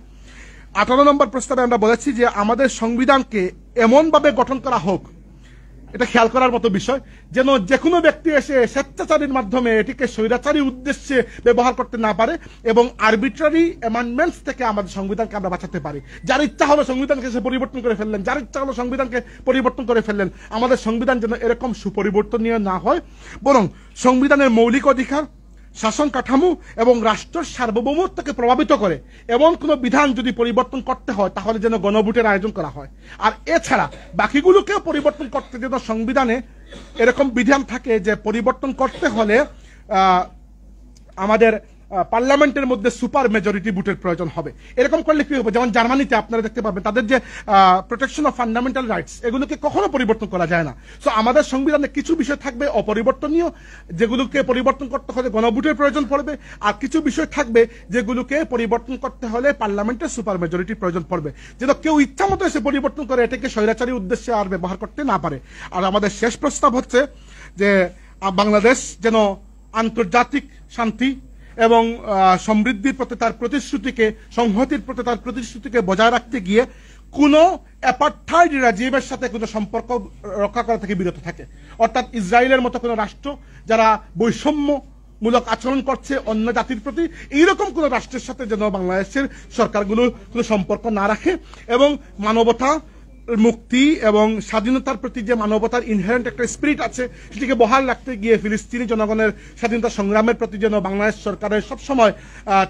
18 নম্বর প্রস্তাবে আমরা বলেছি যে আমাদের সংবিধানকে এমনভাবে গঠন করা হোক, এটা খেয়াল করার মতো বিষয়, যেন যে কোনো ব্যক্তি এসে স্বেচ্ছাচারীর মাধ্যমে এটিকে স্বৈরাচারী উদ্দেশ্যে ব্যবহার করতে না পারে এবং আরবিট্রারি অ্যামেন্ডমেন্টস থেকে আমাদের সংবিধানকে আমরা বাঁচাতে পারি। যার ইচ্ছা হলো সংবিধানকে সে পরিবর্তন করে ফেললেন, যার ইচ্ছা হলো সংবিধানকে পরিবর্তন করে ফেললেন। আমাদের সংবিধান যেন এরকম সুপরিবর্তনীয় না হয়, বরং সংবিধানের মৌলিক অধিকার, শাসন কাঠামো এবং রাষ্ট্রের সার্বভৌমত্বকে প্রভাবিত করে এমন কোনো বিধান যদি পরিবর্তন করতে হয় তাহলে যেন গণভোটের আয়োজন করা হয়। আর এছাড়া বাকিগুলোকেও পরিবর্তন করতে যেন সংবিধানে এরকম বিধান থাকে যে পরিবর্তন করতে হলে আমাদের পার্লামেন্টের মধ্যে সুপার মেজরিটি ভোটের প্রয়োজন হবে। এরকম করলে কি হবে, যেমন জার্মানিতে আপনারা দেখতে পাবেন তাদের যে প্রোটেকশন অফ ফান্ডামেন্টাল রাইটস এগুলোকে কখনো পরিবর্তন করা যায় না। সো আমাদের সংবিধানে কিছু বিষয় থাকবে অপরিবর্তনীয়, যেগুলোকে পরিবর্তন করতে হলে গণভোটের প্রয়োজন পড়বে, আর কিছু বিষয় থাকবে যেগুলোকে পরিবর্তন করতে হলে পার্লামেন্টের সুপার মেজরিটির প্রয়োজন পড়বে, যেন কেউ ইচ্ছা মতো এসে পরিবর্তন করে এটাকে স্বৈরাচারী উদ্দেশ্যে আর ব্যবহার করতে না পারে। আর আমাদের শেষ প্রস্তাব হচ্ছে যে বাংলাদেশ যেন আন্তর্জাতিক শান্তি এবং সমৃদ্ধির প্রতি তার প্রতিশ্রুতিকে, সংহতির প্রতি তার প্রতিশ্রুতিকে বজায় রাখতে গিয়ে কোনো অ্যাপার্থাইড রেজিমের সাথে কোনো সম্পর্ক রক্ষা করা থেকে বিরত থাকে। অর্থাৎ ইসরায়েলের মতো কোনো রাষ্ট্র যারা বৈষম্যমূলক আচরণ করছে অন্য জাতির প্রতি, এইরকম কোনো রাষ্ট্রের সাথে যেন বাংলাদেশের সরকারগুলো কোনো সম্পর্ক না রাখে, এবং মানবতা, মুক্তি এবং স্বাধীনতার প্রতি যে মানবতার ইনহেরেন্ট একটা স্পিরিট আছে সেটিকে বহাল রাখতে গিয়ে ফিলিস্তিনি জনগণের স্বাধীনতা সংগ্রামের প্রতি যেন বাংলাদেশ সরকারের সবসময়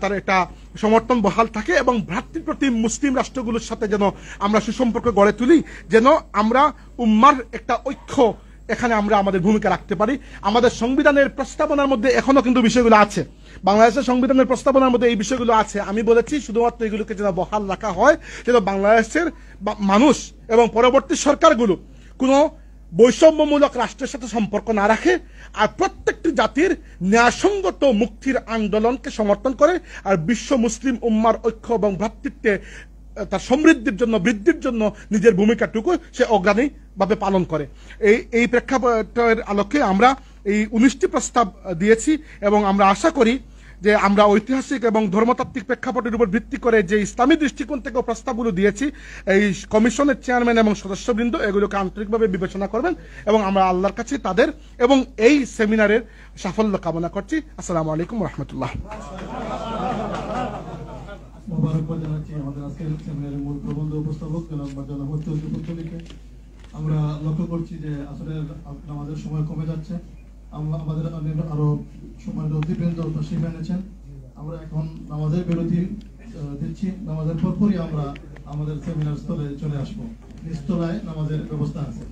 তার একটা সমর্থন বহাল থাকে, এবং ভ্রাতৃপ্রতিম মুসলিম রাষ্ট্রগুলোর সাথে যেন আমরা সুসম্পর্ক গড়ে তুলি, যেন আমরা উম্মার একটা ঐক্য এখানে আমরা আমাদের ভূমিকা রাখতে পারি। আমাদের সংবিধানের প্রস্তাবনার মধ্যে এখনো কিন্তু বিষয়গুলো আছে, বাংলাদেশের সংবিধানের প্রস্তাবনার মধ্যে এই বিষয়গুলো আছে। আমি বলেছি শুধুমাত্র এগুলোকে যেন বহাল রাখা হয়, যেন বাংলাদেশের মানুষ এবং পরবর্তী সরকারগুলো কোনো বৈষম্যমূলক রাষ্ট্রের সাথে সম্পর্ক না রাখে, আর প্রত্যেকটি জাতির ন্যায়সঙ্গত মুক্তির আন্দোলনকে সমর্থন করে, আর বিশ্ব মুসলিম উম্মার ঐক্য এবং ভ্রাতৃত্বে তার সমৃদ্ধির জন্য, বৃদ্ধির জন্য নিজের ভূমিকাটুকু সে অগ্রণীভাবে পালন করে। এই প্রেক্ষাপটের আলোকে আমরা এই 19টি প্রস্তাব দিয়েছি, এবং আমরা আশা করি যে আমরা ঐতিহাসিক এবং ধর্মতাত্ত্বিক প্রেক্ষাপটের উপর ভিত্তি করে যে ইসলামী দৃষ্টিকোণ থেকে প্রস্তাবগুলো দিয়েছি, এই কমিশনের চেয়ারম্যান এবং সদস্যবৃন্দ এগুলোকে আন্তরিকভাবে বিবেচনা করবেন, এবং আমরা আল্লাহর কাছে তাদের এবং এই সেমিনারের সাফল্য কামনা করছি। আসসালামু আলাইকুম রহমতুল্লাহ। মোবারকবাদ জানাচ্ছি আমাদের আজকের সেমিনারের মূল প্রবন্ধ উপস্থাপক জনাব পুত্তলিকে। আমরা লক্ষ্য করছি যে আসলে আমাদের সময় কমে যাচ্ছে, আমাদের আরো সম্মানিত অতিথিবৃন্দ তশরিফ এনেছেন। আমরা এখন নামাজের বিরতি দিচ্ছি, নামাজের পরপরই আমরা আমাদের সেমিনার স্থলে চলে আসবো। নিচতলায় নামাজের ব্যবস্থা আছে।